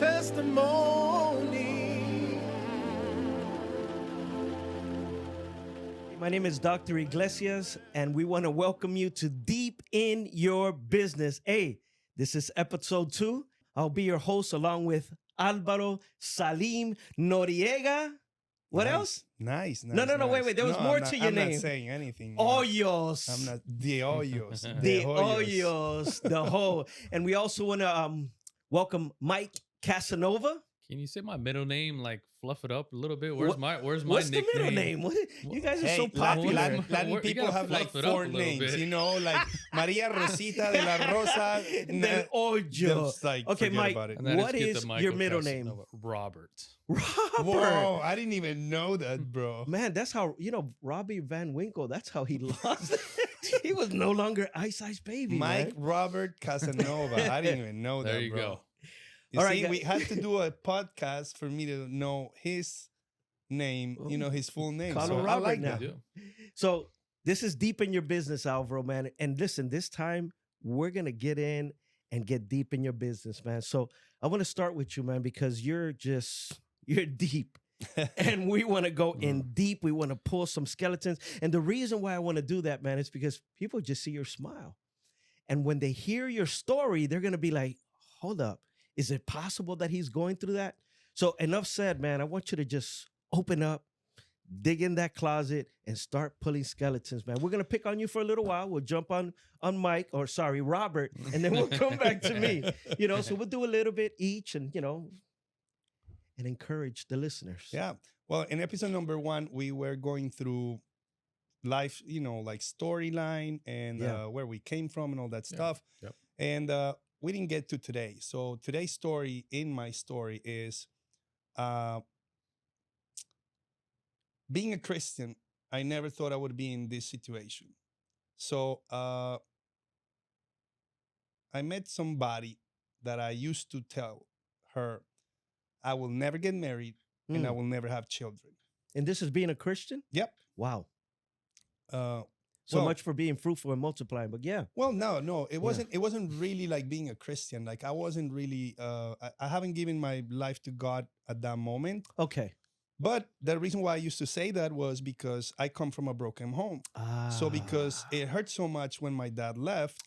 testimony. My name is Dr. Iglesias, and we want to welcome you to Deep in Your Business. Hey, this is episode 2. I'll be your host along with Alvaro Salim Noriega. What else? Nice. No, wait. There was more to your name. I'm not saying anything. Hoyos. I'm not the Hoyos. The Hoyos. The whole. And we also want to welcome Mike Casanova. Can you say my middle name, like fluff it up a little bit? Where's my What's nickname? the middle name? You guys are so popular. Latin people have like 4 names, you know, like Maria Rosita de la Rosa. Del Hoyo. Like, okay, Mike, what is is your middle name? Robert. Robert. Whoa, I didn't even know that, bro. Man, that's how, Robbie Van Winkle, that's how he lost it. He was no longer Ice Ice Baby, Mike man. Robert Casanova. I didn't even know that, There you bro. go. You see, we had to do a podcast for me to know his name, his full name. Call so him I Robert like now. that. So this is Deep in Your Business, Alvaro, man. And listen, this time we're going to get in and get deep in your business, man. So I want to start with you, man, because you're deep. And we want to go in deep. We want to pull some skeletons. And the reason why I want to do that, man, is because people just see your smile. And when they hear your story, they're going to be like, hold up. Is it possible that he's going through that? So enough said, man. I want you to just open up, dig in that closet, and start pulling skeletons, man. We're going to pick on you for a little while. We'll jump on Robert, and then we'll come back to me. So we'll do a little bit each and, and encourage the listeners. Yeah. Well, in episode number 1, we were going through life, like storyline and where we came from and all that stuff. Yep. And we didn't get to today. So today's story in my story is being a Christian. I never thought I would be in this situation. So I met somebody that I used to tell her I will never get married and I will never have children. And this is being a Christian? Yep. Wow. So much for being fruitful and multiplying, but yeah. Well, no, it wasn't. It wasn't really like being a Christian. Like I wasn't really. I haven't given my life to God at that moment. Okay. But the reason why I used to say that was because I come from a broken home. So because it hurt so much when my dad left.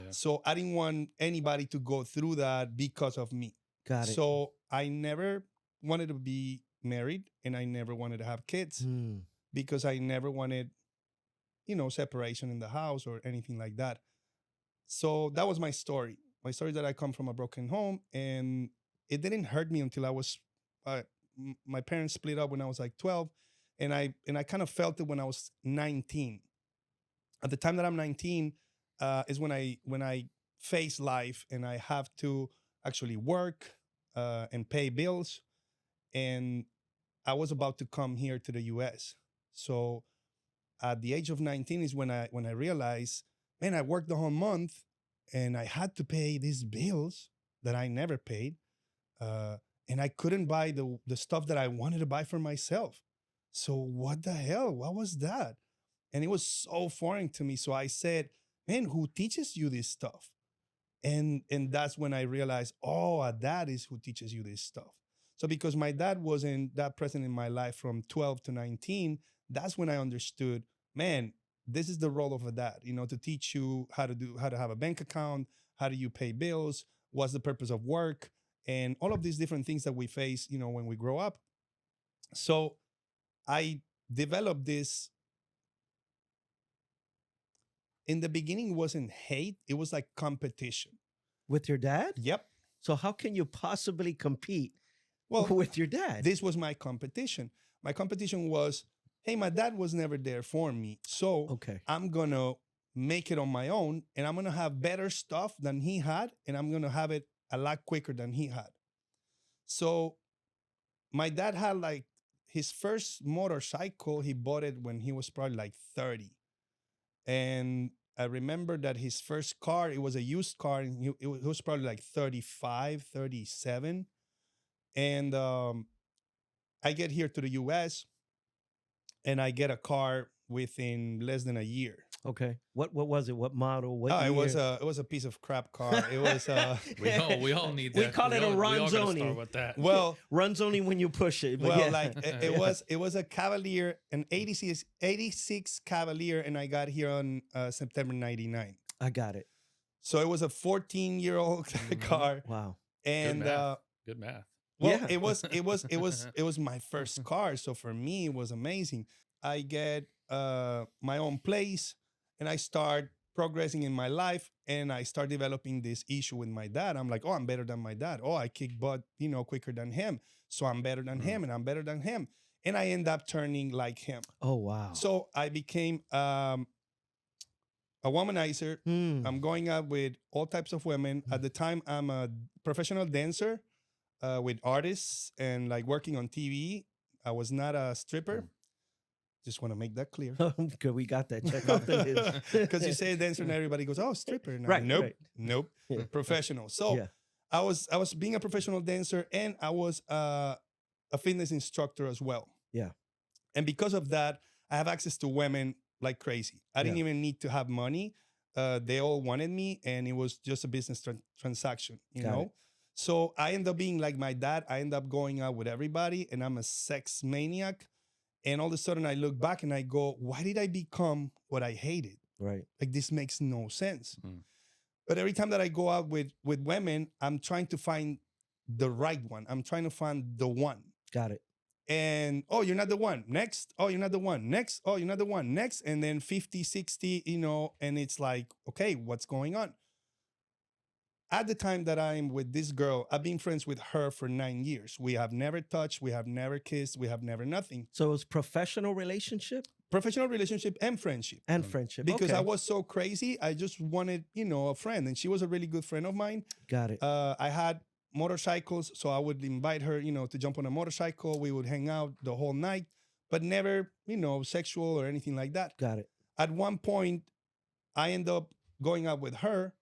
So I didn't want anybody to go through that because of me. Got it. So I never wanted to be married and I never wanted to have kids because I never wanted, separation in the house or anything like that. So that was my story. My story is that I come from a broken home, and it didn't hurt me until I was, my parents split up when I was like 12, and I kind of felt it when I was 19. At the time that I'm 19 is when I face life and I have to actually work and pay bills. And I was about to come here to the US. So at the age of 19 is when I realized, man, I worked the whole month and I had to pay these bills that I never paid. And I couldn't buy the stuff that I wanted to buy for myself. So what the hell? What was that? And it was so foreign to me. So I said, man, who teaches you this stuff? And that's when I realized, a dad is who teaches you this stuff. So because my dad wasn't that present in my life from 12 to 19, that's when I understood, man, this is the role of a dad, to teach you how to have a bank account, how do you pay bills, what's the purpose of work, and all of these different things that we face, when we grow up. So I developed this. In the beginning, it wasn't hate. It was like competition. With your dad? Yep. So how can you possibly compete Well, with your dad? This was my competition. My competition was, hey, my dad was never there for me. So Okay. I'm going to make it on my own, and I'm going to have better stuff than he had, and I'm going to have it a lot quicker than he had. So my dad had like his first motorcycle. He bought it when he was probably like 30. And I remember that his first car, it was a used car, and it was probably like 35, 37. And I get here to the US and I get a car within less than a year. Okay. What was it? What model? What Oh, year? it was a piece of crap car. It was We all need that. We call it a We all gotta Ronzoni. start with that. well, Runs only when you push it. But well, yeah. like it was a Cavalier, an 86 Cavalier, and I got here on September 99. I got it. So it was a 14-year-old car, Wow. and math. Good math. well, Yeah. it was my first car. So for me, it was amazing. I get my own place, and I start progressing in my life, and I start developing this issue with my dad. I'm like, oh, I'm better than my dad. Oh, I kick butt, quicker than him. So I'm better than him, and I'm better than him. And I end up turning like him. Oh wow. So I became a womanizer. I'm going out with all types of women. At the time, I'm a professional dancer with artists and like working on TV. I was not a stripper. Just want to make that clear. Good, we got that. Check off the list. Because you say dancer and everybody goes, oh, stripper. No, Right, Nope. right. Nope. Yeah. Professional. So Yeah. I was being a professional dancer, and I was a fitness instructor as well. Yeah. And because of that, I have access to women like crazy. I didn't Yeah. even need to have money. They all wanted me, and it was just a business transaction, you Got know? it. So I end up being like my dad. I end up going out with everybody, and I'm a sex maniac. And all of a sudden I look back and I go, why did I become what I hated? Right. Like, this makes no sense. Mm. But every time that I go out with women, I'm trying to find the right one. I'm trying to find the one. Got it. And, oh, you're not the one. Next. Oh, you're not the one. Next. Oh, you're not the one. Next. And then 50, 60, and it's like, okay, what's going on? At the time that I'm with this girl, I've been friends with her for 9 years. We have never touched. We have never kissed. We have never nothing. So it was professional relationship Professional relationship and friendship. and friendship. Because okay. I was so crazy, I just wanted, a friend. And she was a really good friend of mine. Got it. I had motorcycles, so I would invite her, to jump on a motorcycle. We would hang out the whole night, but never, sexual or anything like that. Got it. At one point, I end up going out with her,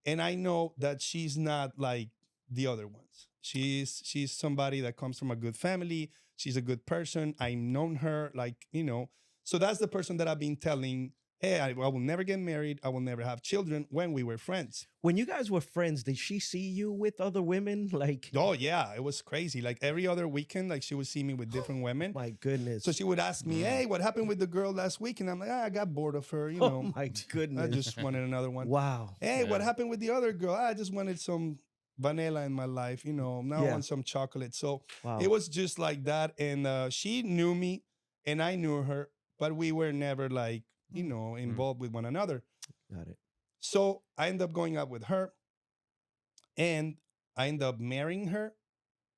and I know that she's not like the other ones. She's somebody that comes from a good family. She's a good person. I've known her, so that's the person that I've been telling, hey, I will never get married. I will never have children, when we were friends. When you guys were friends, did she see you with other women? Like, Oh, yeah, it was crazy. Like every other weekend, like she would see me with different women. my goodness. So she would ask me, hey, what happened with the girl last week? And I'm like, I got bored of her, oh my goodness. I just wanted another one. Wow. Hey, what Yeah. happened with the other girl? I just wanted some vanilla in my life, now I Yeah. want some chocolate. So Wow. it was just like that. And she knew me and I knew her, but we were never like, involved with one another. Got it. So I ended up going out with her, and I ended up marrying her,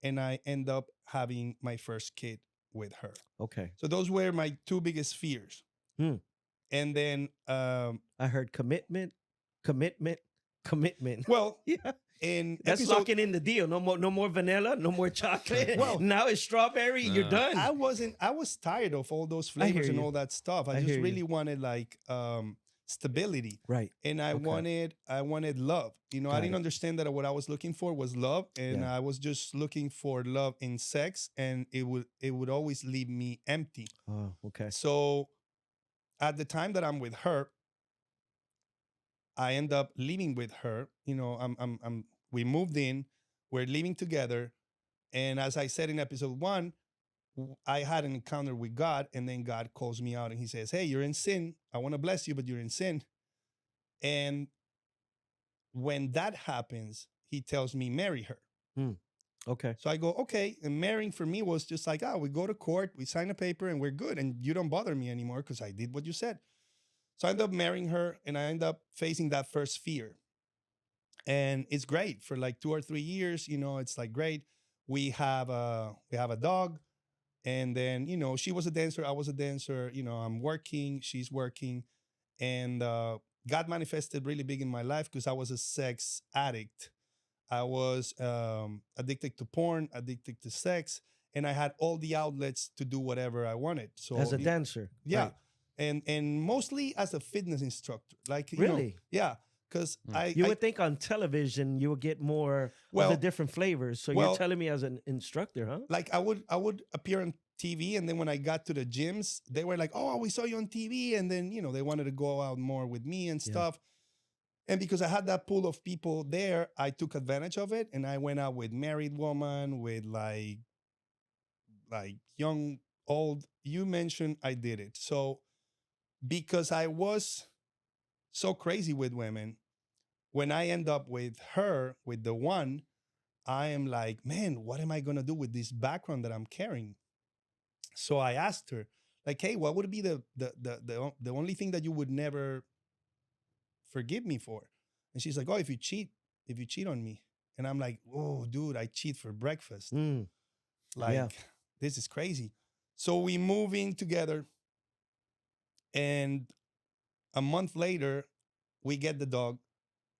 and I end up having my first kid with her. Okay. So those were my two biggest fears. Hmm. And then, I heard commitment. well, Yeah. in That's episode, locking in the deal. No more vanilla, no more chocolate. Well, now it's strawberry. You're done. I was tired of all those I hear flavors and you. all that stuff. I I just hear you. really wanted like stability. right. And I Okay. wanted love. I Got didn't it. understand that what I was looking for was love, and Yeah. I was just looking for love in sex, and it would always leave me empty. Oh, okay. So at the time that I'm with her, I end up living with her. We moved in, we're living together, and as I said in episode 1, I had an encounter with God, and then God calls me out and he says, hey, you're in sin. I want to bless you, but you're in sin. And when that happens, he tells me, marry her. Okay. So I go, okay. And marrying for me was just like, we go to court, we sign a paper, and we're good. And you don't bother me anymore because I did what you said. So I end up marrying her, and I end up facing that first fear. And it's great for like 2 or 3 years. It's like great. We have a dog. And then, she was a dancer. I was a dancer. I'm working. She's working. And God manifested really big in my life because I was a sex addict. I was addicted to porn, addicted to sex. And I had all the outlets to do whatever I wanted. So As a dancer. yeah. Right. And mostly as a fitness instructor. Like, Really? Yeah. because You would think on television you would get more of well the different flavors. So you're well telling me as an instructor, huh? like I would appear on TV, and then when I got to the gyms, they were like, "Oh, we saw you on TV," and then they wanted to go out more with me and Yeah. stuff. And because I had that pool of people there, I took advantage of it, and I went out with married woman, with like young, old. You mentioned I did it. So because I was so crazy with women, when I end up with her, with the one, I am like, man, what am I gonna do with this background that I'm carrying? So I asked her, like, hey, what would be the only thing that you would never forgive me for? And she's like, oh, if you cheat on me. And I'm like, oh, dude, I cheat for breakfast. Mm, Like, yeah. this is crazy. So we move in together, and a month later, we get the dog,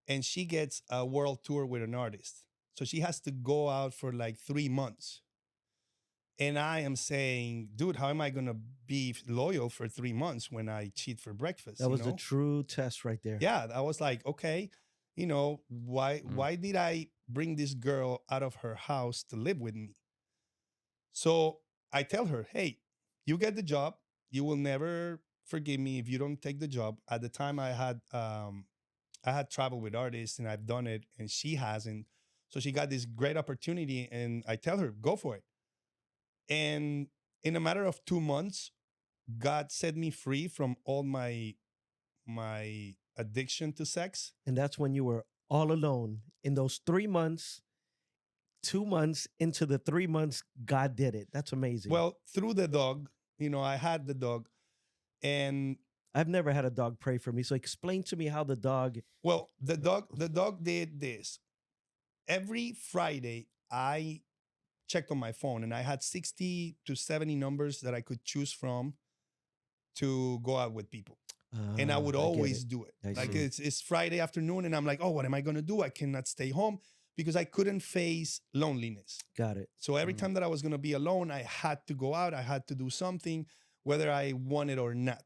and she gets a world tour with an artist. So she has to go out for like 3 months. And I am saying, dude, how am I going to be loyal for 3 months when I cheat for breakfast? That was the true test right there. Yeah, I was like, okay, why did I bring this girl out of her house to live with me? So I tell her, hey, you get the job. You will never forgive me if you don't take the job. At the time, I had traveled with artists, and I've done it, and she hasn't. So she got this great opportunity, and I tell her, go for it. And in a matter of 2 months, God set me free from all my addiction to sex. And that's when you were all alone. In those 3 months, 2 months into the 3 months, God did it. That's amazing. Well, through the dog, I had the dog, and I've never had a dog pray for me. So explain to me how the dog. well, the dog did this. Every Friday, I checked on my phone, and I had 60 to 70 numbers that I could choose from to go out with people. And I would get always it. do it. I Like see. it's Friday afternoon, and I'm like, oh, what am I gonna do? I cannot stay home because I couldn't face loneliness. Got it. So every time that I was gonna be alone, I had to go out. I had to do something, whether I wanted or not.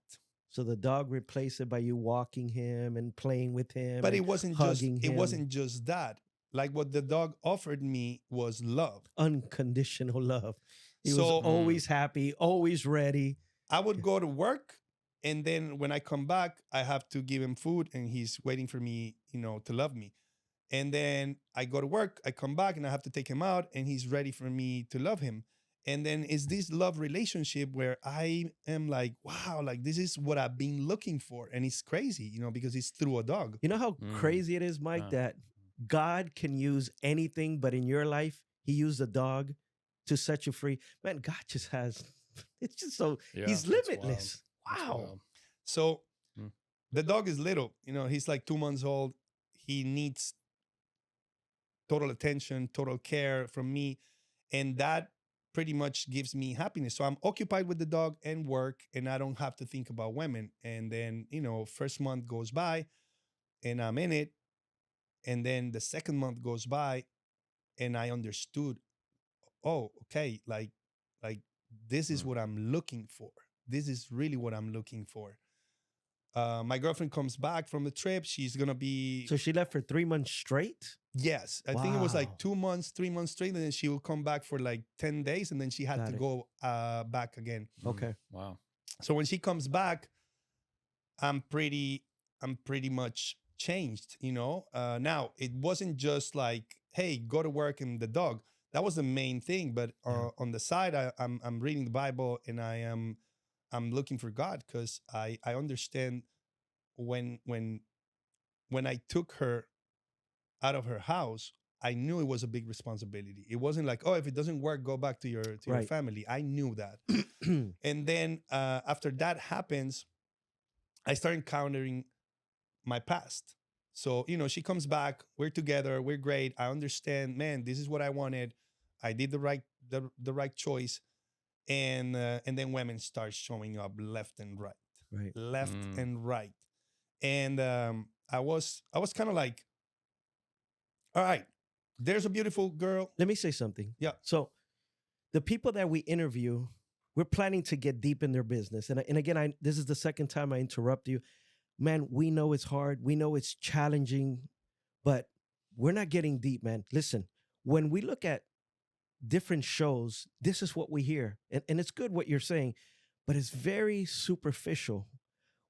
So the dog replaced it by you walking him and playing with him. But and it wasn't hugging just him. it wasn't just that. Like what the dog offered me was love. Unconditional love. He was So always happy, always ready. I would go to work, and then when I come back, I have to give him food, and he's waiting for me, to love me. And then I go to work, I come back, and I have to take him out, and he's ready for me to love him. And then it's this love relationship where I am like, wow, like this is what I've been looking for. And it's crazy, because it's through a dog. You know how crazy it is, Mike, that God can use anything, but in your life, he used a dog to set you free. Man, God just has, it's just so, Yeah, he's that's limitless. That's Wow. wild. So Mm. the dog is little, he's like 2 months old. He needs total attention, total care from me. And that pretty much gives me happiness. So I'm occupied with the dog and work, and I don't have to think about women. And then, first month goes by, and I'm in it. And then the second month goes by, and I understood, oh, okay, like this is what I'm looking for. This is really what I'm looking for. My girlfriend comes back from the trip. She's gonna be So she left for 3 months straight? yes. I think it was like Wow. 2 months, 3 months straight, and then she will come back for like 10 days, and then she had Got to it. go back again. Okay. Wow. So when she comes back, I'm pretty much changed. Now it wasn't just like, hey, go to work and the dog. That was the main thing. But on the side, I'm reading the Bible, and I'm looking for God, because I understand when I took her out of her house, I knew it was a big responsibility. It wasn't like, oh, if it doesn't work, go back to your Right. family. I knew that. And then after that happens, I start encountering my past. So, she comes back, we're together, we're great. I understand, man, this is what I wanted. I did the right choice. And then women start showing up left and right. Right. Left and right. And I was kind of like, all right, there's a beautiful girl. Let me say something. Yeah. So the people that we interview, we're planning to get deep in their business. And again, this is the second time I interrupt you. man, we know it's hard, we know it's challenging, but we're not getting deep, man. Listen, when we look at different shows, this is what we hear. And it's good what you're saying, but it's very superficial.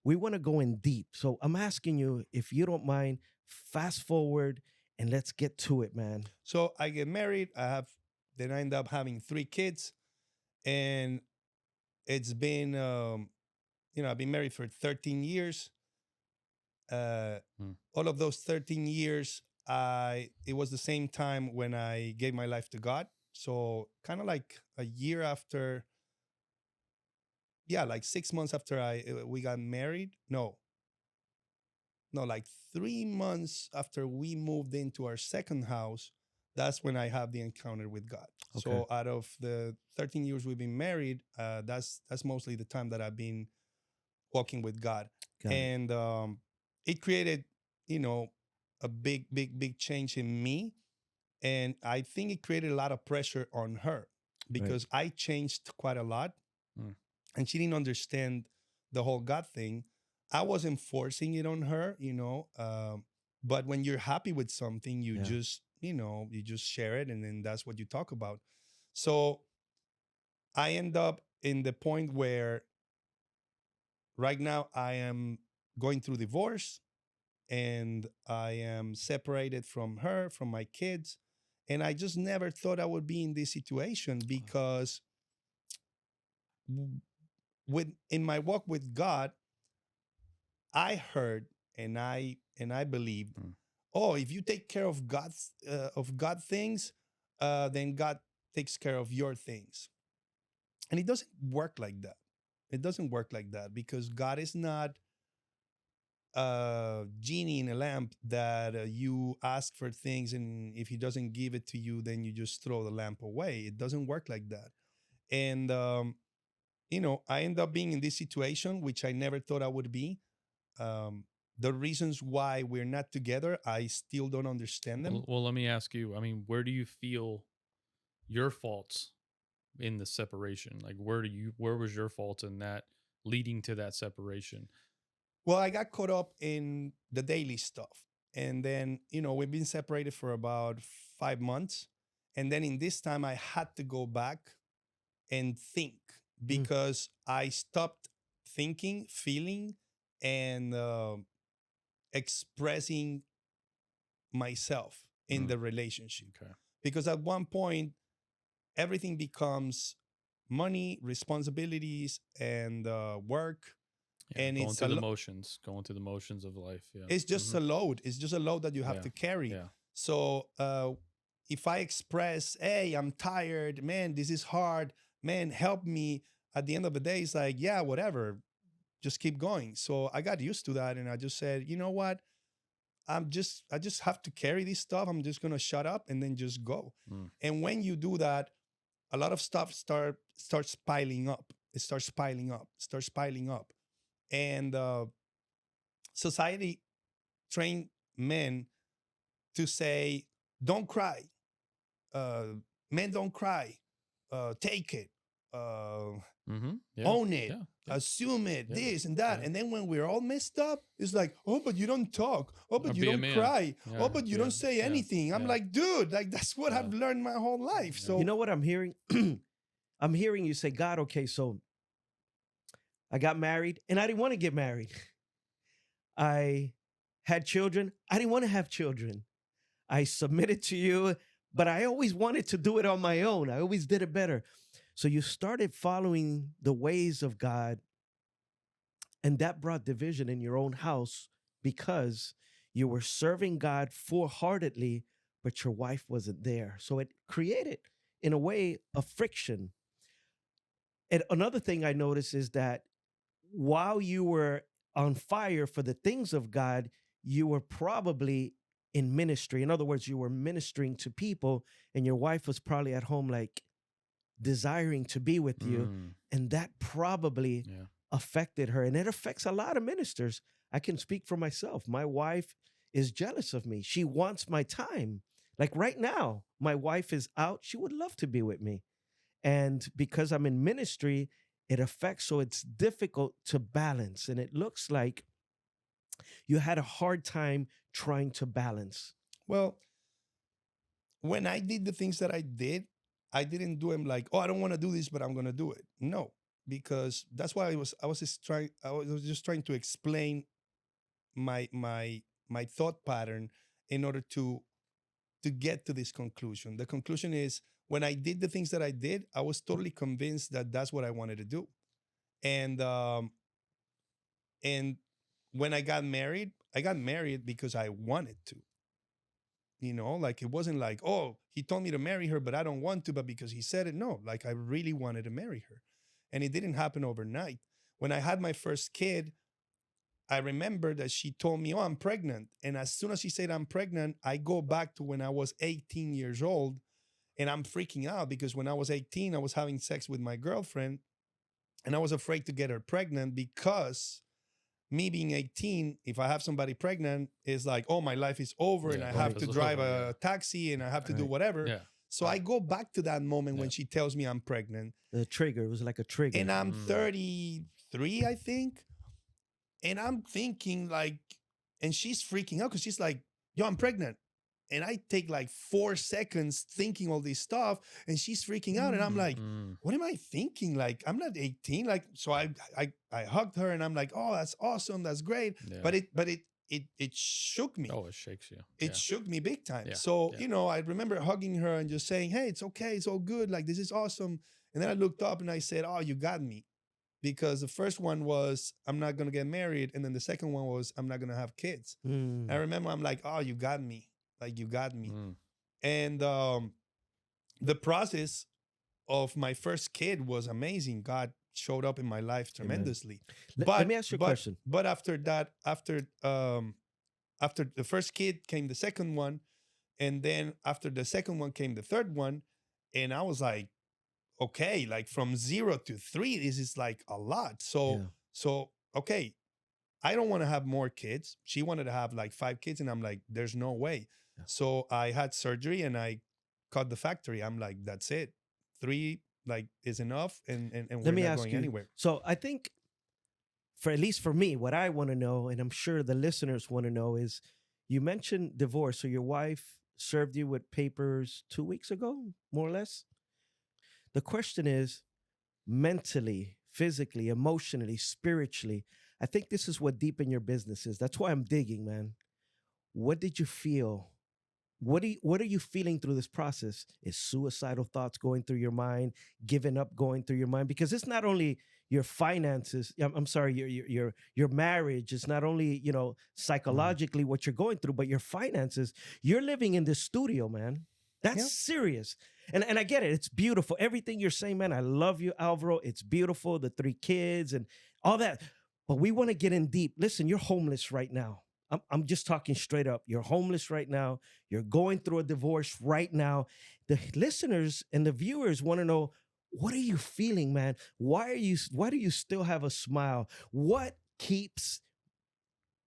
We want to go in deep. So I'm asking you, if you don't mind, fast forward and let's get to it, man. So I get married. Then I end up having 3 kids, and it's been, I've been married for 13 years. Uh, Mm. all of those 13 years, it was the same time when I gave my life to God. So kind of like a year after, yeah, like 6 months after we got married. No, like 3 months after we moved into our second house, that's when I have the encounter with God. Okay. So out of the 13 years we've been married, that's mostly the time that I've been walking with God. Got it. And it created, you know, a big, big, big change in me. And I think it created a lot of pressure on her because I changed quite a lot. Mm. And she didn't understand the whole God thing. I wasn't forcing it on her, but when you're happy with something, you Yeah. just, you just share it, and then that's what you talk about. So I end up in the point where right now I am going through divorce, and I am separated from her, from my kids. And I just never thought I would be in this situation because in my walk with God, I heard and I believed, Mm. oh, if you take care of God things, then God takes care of your things. And it doesn't work like that. It doesn't work like that because God is not a genie in a lamp that you ask for things, and if he doesn't give it to you, then you just throw the lamp away. It doesn't work like that. And I end up being in this situation, which I never thought I would be. The reasons why we're not together, I still don't understand them. Well, let me ask you. I mean, where do you feel your faults in the separation? Like, where was your fault in that leading to that separation? Well, I got caught up in the daily stuff. And then, we've been separated for about 5 months. And then in this time, I had to go back and think because I stopped thinking, feeling, and expressing myself in Mm. the relationship. Okay. Because at one point, everything becomes money, responsibilities, and work. Yeah, And going it's through the motions, going through the motions of life. Yeah. it's just a load. It's just a load that you have Yeah. to carry. Yeah. So if I express, hey, I'm tired, man, this is hard, man, help me. At the end of the day, it's like, yeah, whatever, just keep going. So I got used to that, and I just said, you know what? I just have to carry this stuff. I'm just gonna shut up and then just go. Mm. And when you do that, a lot of stuff starts piling up. It starts piling up, and society trained men to say, "Don't cry, men don't cry, take it, Mm-hmm. Yeah. own it, Yeah. Yeah. assume it, Yeah. this and that." Yeah. And then when we're all messed up, it's like, "Oh, but you don't talk. Oh, but Or you be a don't man. cry. Yeah, Oh, but you yeah, don't say yeah, anything." I'm yeah. like, dude, like that's what Yeah. I've learned my whole life. Yeah. So You know what I'm hearing? I'm hearing you say, God, okay, so I got married and I didn't want to get married. I had children. I didn't want to have children. I submitted to you, but I always wanted to do it on my own. I always did it better. So you started following the ways of God, and that brought division in your own house because you were serving God full heartedly, but your wife wasn't there. So it created, in a way, a friction. And another thing I noticed is that while you were on fire for the things of God, you were probably in ministry. In other words, you were ministering to people, and your wife was probably at home, like desiring to be with you. Mm. And that probably Yeah. affected her. And it affects a lot of ministers. I can speak for myself. My wife is jealous of me. She wants my time. Like right now, my wife is out. She would love to be with me. And because I'm in ministry, it affects. So it's difficult to balance. And it looks like you had a hard time trying to balance? Well, when I did the things that I did, I didn't do them like, oh, I don't want to do this, but I'm gonna do it. No, because that's why I was just trying to explain my thought pattern in order to get to this conclusion. The conclusion is when I did the things that I did, I was totally convinced that that's what I wanted to do. And and when I got married because I wanted to. Like it wasn't like, oh, he told me to marry her, but I don't want to, but because he said it, no, like I really wanted to marry her. And it didn't happen overnight. When I had my first kid, I remember that she told me, oh, I'm pregnant. And as soon as she said I'm pregnant, I go back to when I was 18 years old and I'm freaking out because when I was 18, I was having sex with my girlfriend and I was afraid to get her pregnant because me being 18, if I have somebody pregnant, it's like, oh, my life is over and Yeah, I life have is to drive over, yeah. a taxi and I have to do Right. whatever. Yeah. So I go back to that moment when Yeah. she tells me I'm pregnant The trigger, it was like a trigger. and I'm Mm. 33, I think. And I'm thinking like, and she's freaking out because she's like, yo, I'm pregnant. And I take like 4 seconds thinking all this stuff and she's freaking out. And I'm like, Mm. what am I thinking? Like, I'm not 18. Like, so I hugged her and I'm like, oh, that's awesome. That's great. Yeah. But it shook me. Oh, it shakes you. It shook me big time. Yeah, So, yeah. I remember hugging her and just saying, hey, it's okay. It's all good. Like, this is awesome. And then I looked up and I said, oh, you got me. Because the first one was, I'm not going to get married. And then the second one was, I'm not going to have kids. Mm. I remember I'm like, oh, you got me. Like, you got me. Mm. And the process of my first kid was amazing. God showed up in my life tremendously. Let me ask you a question. But after that, after the first kid came the second one, and then after the second one came the third one, and I was like, okay, like from 0 to 3, this is like a lot. So Yeah. so okay, I don't want to have more kids. She wanted to have like 5 kids, and I'm like, there's no way. Yeah. So I had surgery and I cut the factory. I'm like, that's it. 3 like is enough, and we're Let me not ask going you. anywhere. So I think, for at least for me, what I want to know, and I'm sure the listeners want to know, is you mentioned divorce. So your wife served you with papers 2 weeks ago, more or less. The question is, mentally, physically, emotionally, spiritually. I think this is what deepen your business is. That's why I'm digging, man. What did you feel? What are you feeling through this process? Is suicidal thoughts going through your mind, giving up going through your mind? Because it's not only your finances. I'm sorry, your marriage. It's not only psychologically what you're going through, but your finances. You're living in this studio, man. That's Yeah. serious. And I get it. It's beautiful. Everything you're saying, man. I love you, Alvaro. It's beautiful. The 3 kids and all that. But we want to get in deep. Listen, you're homeless right now. I'm just talking straight up. You're homeless right now. You're going through a divorce right now. The listeners and the viewers want to know, what are you feeling, man? Why do you still have a smile? What keeps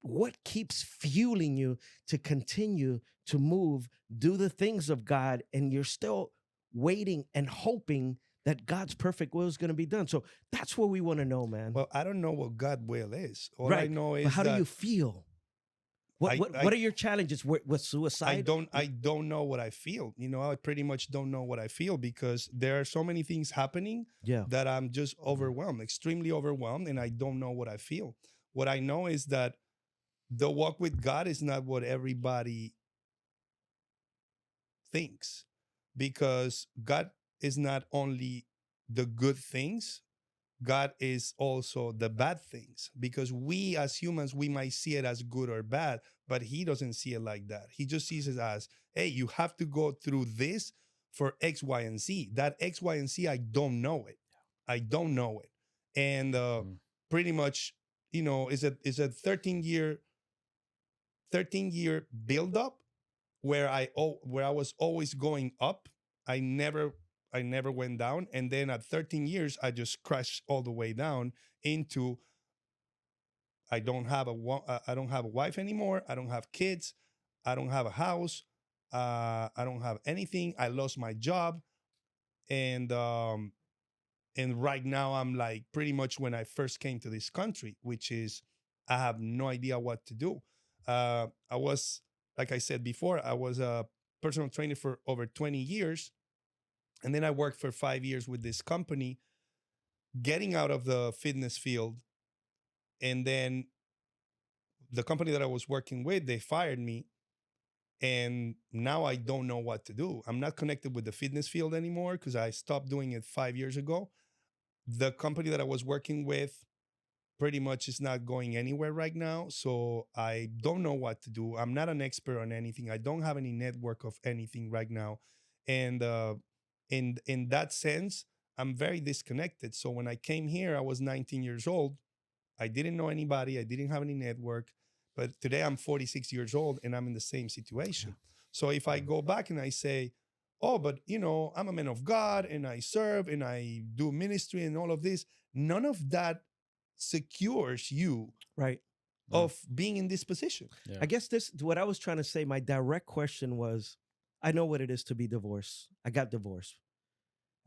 fueling you to continue to move, do the things of God, and you're still waiting and hoping that God's perfect will is going to be done? So that's what we want to know, man. Well, I don't know what God will is. All I right. know is But how that do you feel? What I- what I- what are your challenges with I suicide? don't know what I feel. I pretty much don't know what I feel because there are so many things happening Yeah. that I'm just overwhelmed, extremely overwhelmed, and I don't know what I feel. What I know is that the walk with God is not what everybody thinks, because God is not only the good things, God is also the bad things, because we as humans, we might see it as good or bad, but he doesn't see it like that. He just sees it as, hey, you have to go through this for X, Y, and Z. That X, Y, and Z, I don't know it. I don't know it. And pretty much, is a 13-year build-up where I was always going up. I never went down, and then at 13 years I just crashed all the way down into, I don't have a wife anymore. I don't have kids. I don't have a house. I don't have anything. I lost my job, and right now I'm like pretty much when I first came to this country, which is I have no idea what to do. I was, like I said before, I was a personal trainer for over 20 years. And then I worked for 5 years with this company, getting out of the fitness field. And then the company that I was working with, they fired me. And now I don't know what to do. I'm not connected with the fitness field anymore because I stopped doing it 5 years ago. The company that I was working with pretty much is not going anywhere right now. So I don't know what to do. I'm not an expert on anything. I don't have any network of anything right now. And in that sense, I'm very disconnected. So when I came here, I was 19 years old. I didn't know anybody. I didn't have any network. But today I'm 46 years old and I'm in the same situation. Yeah. So if I go back and I say, oh, but I'm a man of God and I serve and I do ministry and all of this, none of that secures you Right. of being in this position. Yeah. I guess this what I was trying to say. My direct question was, I know what it is to be divorced. I got divorced.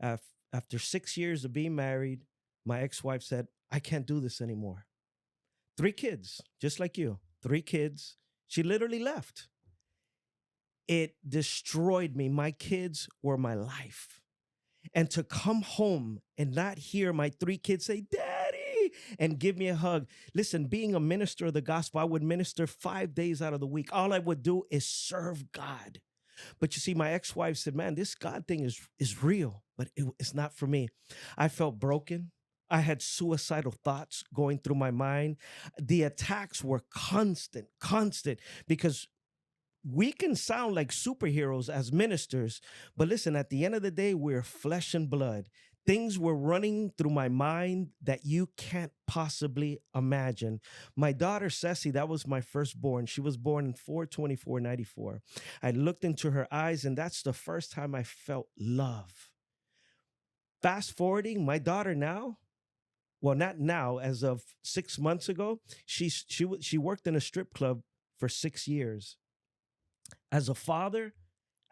After 6 years of being married, my ex-wife said, I can't do this anymore. 3 kids, just like you. 3 kids. She literally left. It destroyed me. My kids were my life. And to come home and not hear my 3 kids say, Daddy, and give me a hug. Listen, being a minister of the gospel, I would minister 5 days out of the week. All I would do is serve God. But you see, my ex-wife said, man, this God thing is real, but it's not for me. I felt broken. I had suicidal thoughts going through my mind. The attacks were constant, because we can sound like superheroes as ministers, but listen, at the end of the day, we're flesh and blood. Things were running through my mind that you can't possibly imagine. My daughter, Ceci, that was my firstborn. She was born in 4/24/94. I looked into her eyes, and that's the first time I felt love. Fast forwarding, my daughter now, well, not now, as of 6 months ago, she worked in a strip club for 6 years. As a father,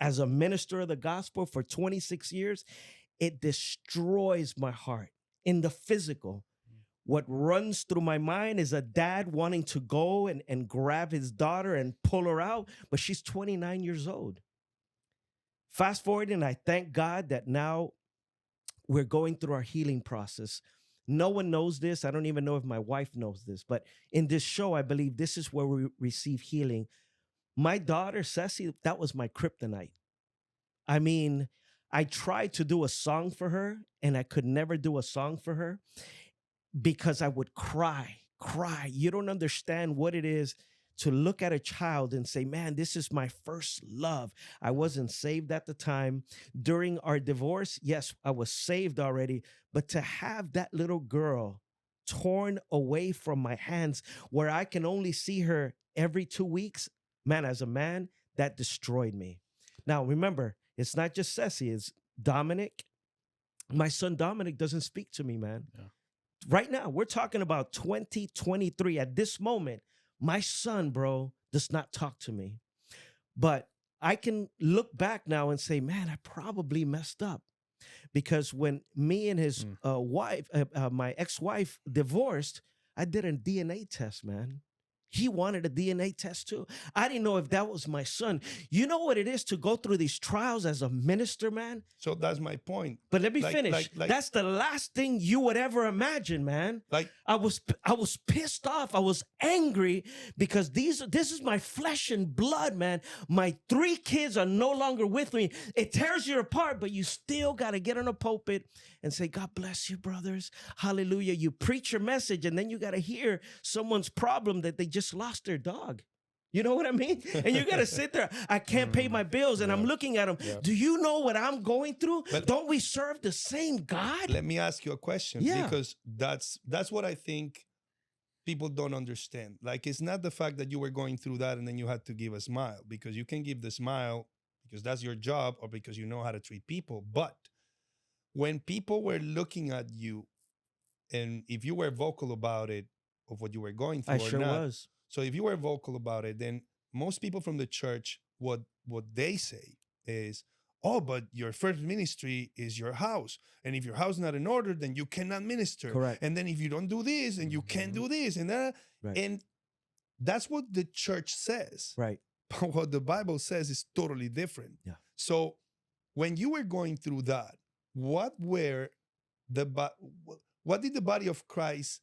as a minister of the gospel for 26 years, it destroys my heart in the physical. What runs through my mind is a dad wanting to go and grab his daughter and pull her out, but she's 29 years old. Fast forward, and I thank God that now we're going through our healing process. No one knows this. I don't even know if my wife knows this, but in this show, I believe this is where we receive healing. My daughter, Ceci, that was my kryptonite. I mean, I tried to do a song for her and I could never do a song for her because I would cry. You don't understand what it is to look at a child and say, man, this is my first love. I wasn't saved at the time. During our divorce, yes, I was saved already, but to have that little girl torn away from my hands where I can only see her every 2 weeks, man, as a man, that destroyed me. Now, remember, it's not just Ceci, it's Dominic. My son Dominic doesn't speak to me, man. Yeah. Right now, we're talking about 2023. At this moment, my son, bro, does not talk to me. But I can look back now and say, man, I probably messed up. Because when me and his wife, my ex-wife, divorced, I did a DNA test, man. He wanted a DNA test too. I didn't know if that was my son. You know what it is to go through these trials as a minister, man? So that's my point. But let me finish. That's the last thing you would ever imagine, man. I was pissed off. I was angry because this is my flesh and blood, man. My 3 kids are no longer with me. It tears you apart, but you still got to get on a pulpit and say, God bless you, brothers. Hallelujah. You preach your message, and then you got to hear someone's problem that they just lost their dog. You know what I mean? And you got to sit there. I can't pay my bills. And I'm looking at them. Yeah. Do you know what I'm going through? But don't we serve the same God? Let me ask you a question. Yeah. Because that's what I think people don't understand. Like, it's not the fact that you were going through that and then you had to give a smile, because you can give the smile because that's your job or because you know how to treat people. But when people were looking at you, and if you were vocal about it, of what you were going through, I sure was. So if you were vocal about it, then most people from the church, what they say is, oh, but your first ministry is your house. And if your house is not in order, then you cannot minister. Correct. And then if you don't do this, then you can't do this. And that. Right. And that's what the church says. Right. But what the Bible says is totally different. Yeah. So when you were going through that, what did the body of Christ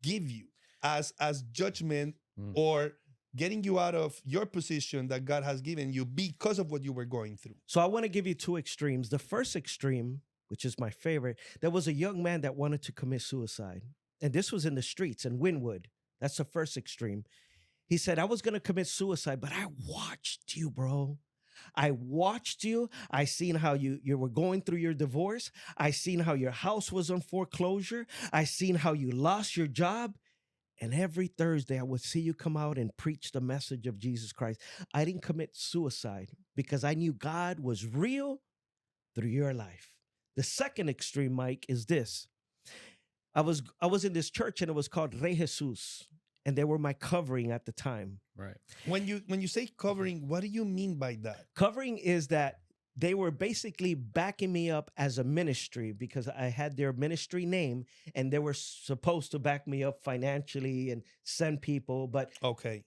give you as judgment or getting you out of your position that God has given you because of what you were going through? So I want to give you two extremes. The first extreme, which is my favorite, there was a young man that wanted to commit suicide. And this was in the streets in Wynwood. That's the first extreme. He said, I was going to commit suicide, but I watched you, bro. I watched you. I seen how you were going through your divorce. I seen how your house was on foreclosure. I seen how you lost your job. And every Thursday, I would see you come out and preach the message of Jesus Christ. I didn't commit suicide because I knew God was real through your life. The second extreme, Mike, is this. I was in this church and it was called Rey Jesus. And they were my covering at the time. Right. When you say covering, what do you mean by that? Covering is that they were basically backing me up as a ministry because I had their ministry name and they were supposed to back me up financially and send people. But okay.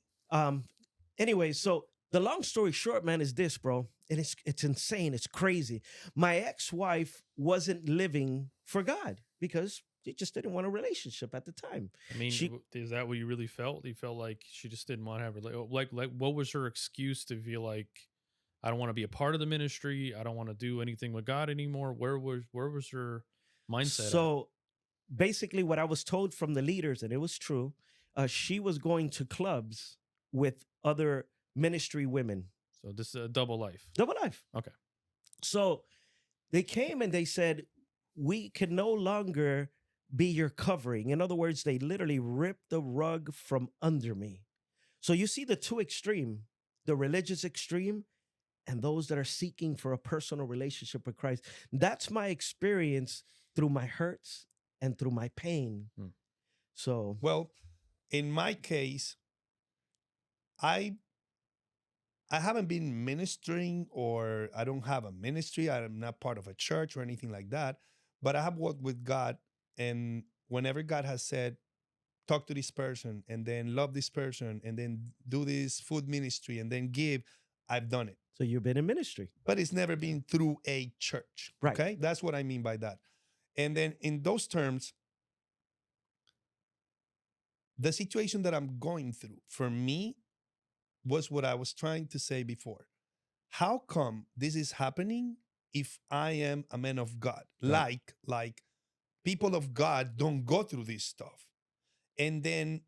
Anyway, so the long story short, man, is this, bro. And it's insane. It's crazy. My ex-wife wasn't living for God because she just didn't want a relationship at the time. I mean, is that what you really felt? You felt like she just didn't want to have like what was her excuse to feel like, I don't want to be a part of the ministry. I don't want to do anything with God anymore. Where was her mindset? So basically what I was told from the leaders, and it was true, she was going to clubs with other ministry women. So this is a double life. Double life. Okay. So they came and they said, we can no longer be your covering. In other words, they literally ripped the rug from under me. So you see the two extreme, the religious extreme and those that are seeking for a personal relationship with Christ. That's my experience through my hurts and through my pain. So, well, in my case, I haven't been ministering, or I don't have a ministry. I'm not part of a church or anything like that, but I have walked with God. And whenever God has said, talk to this person and then love this person and then do this food ministry and then give, I've done it. So you've been in ministry. But it's never been through a church. Right. Okay. That's what I mean by that. And then in those terms, the situation that I'm going through for me was what I was trying to say before. How come this is happening if I am a man of God? Right. Like people of God don't go through this stuff. And then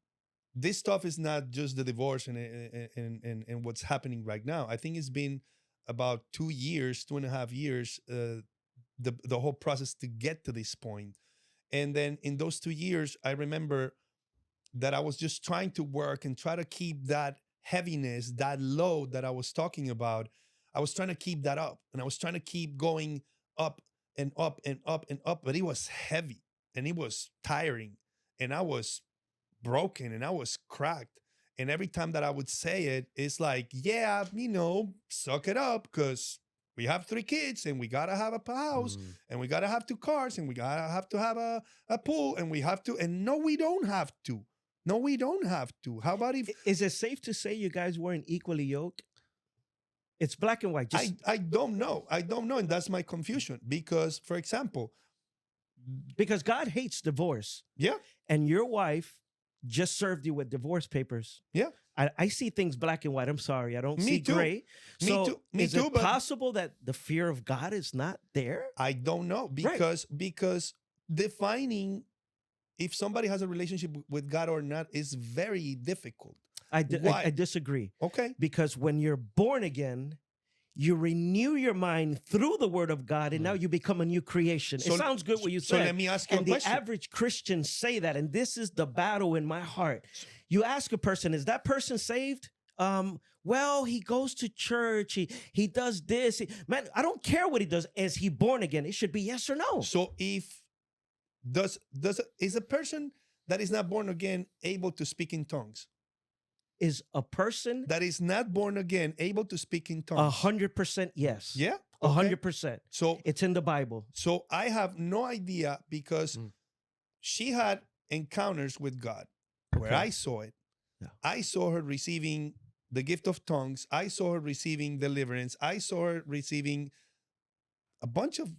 this stuff is not just the divorce and what's happening right now. I think it's been about 2 years, 2.5 years, the whole process to get to this point. And then in those 2 years, I remember that I was just trying to work and try to keep that heaviness, that load that I was talking about. I was trying to keep that up, and I was trying to keep going up and up and up and up, but it was heavy and it was tiring, and I was broken and I was cracked. And every time that I would say it, it's like, yeah, suck it up, because we have 3 kids and we gotta have a house and we gotta have 2 cars and we gotta have to have a pool and we have to. And no, we don't have to. No, we don't have to. How about if... Is it safe to say you guys weren't equally yoked? It's black and white. I don't know. I don't know. And that's my confusion. Because, for example... Because God hates divorce. Yeah. And your wife just served you with divorce papers. Yeah. I see things black and white. I'm sorry. I don't see too. gray. So Me too. Me is too, it but possible that the fear of God is not there? I don't know. Because defining if somebody has a relationship with God or not is very difficult. I disagree. Okay. Because when you're born again, you renew your mind through the word of God, and now you become a new creation. So, it sounds good what you so said. let me ask you and a question. The average Christians say that, and this is the battle in my heart. You ask a person, is that person saved? Well, he goes to church. He does this. Man, I don't care what he does. Is he born again? It should be yes or no. So if is a person that is not born again able to speak in tongues? is a person that is not born again, able to speak in tongues. 100% yes. Yeah. 100%. So It's in the Bible. So I have no idea because Mm. she had encounters with God where Okay. I saw it. Yeah. I saw her receiving the gift of tongues. I saw her receiving deliverance. I saw her receiving a bunch of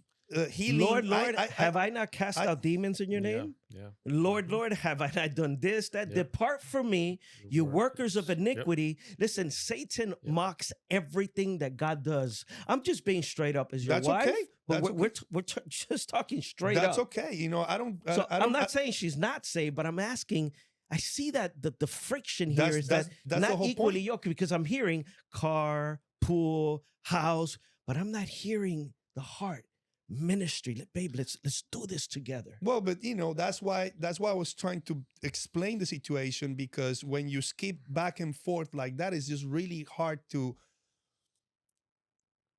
healing. Lord, Lord, have I not cast I- out demons in your Yeah, name? yeah. Lord, Mhm. Lord, have I not done this? That Yep. depart from me, you workers of Yep. iniquity. Listen, Satan Yep. mocks everything that God does. I'm just being straight up as your That's wife, okay. but That's we're just talking straight That's up. okay. You know, I don't. So I I'm don't. not saying she's not saved, but I'm asking. I see that the friction here That's- is that's- that that's the not whole equally point. yoked because I'm hearing car, pool, house, but I'm not hearing the heart ministry. Babe, let's do this together. Well, but you know, that's why I was trying to explain the situation, because when you skip back and forth like that, it's just really hard to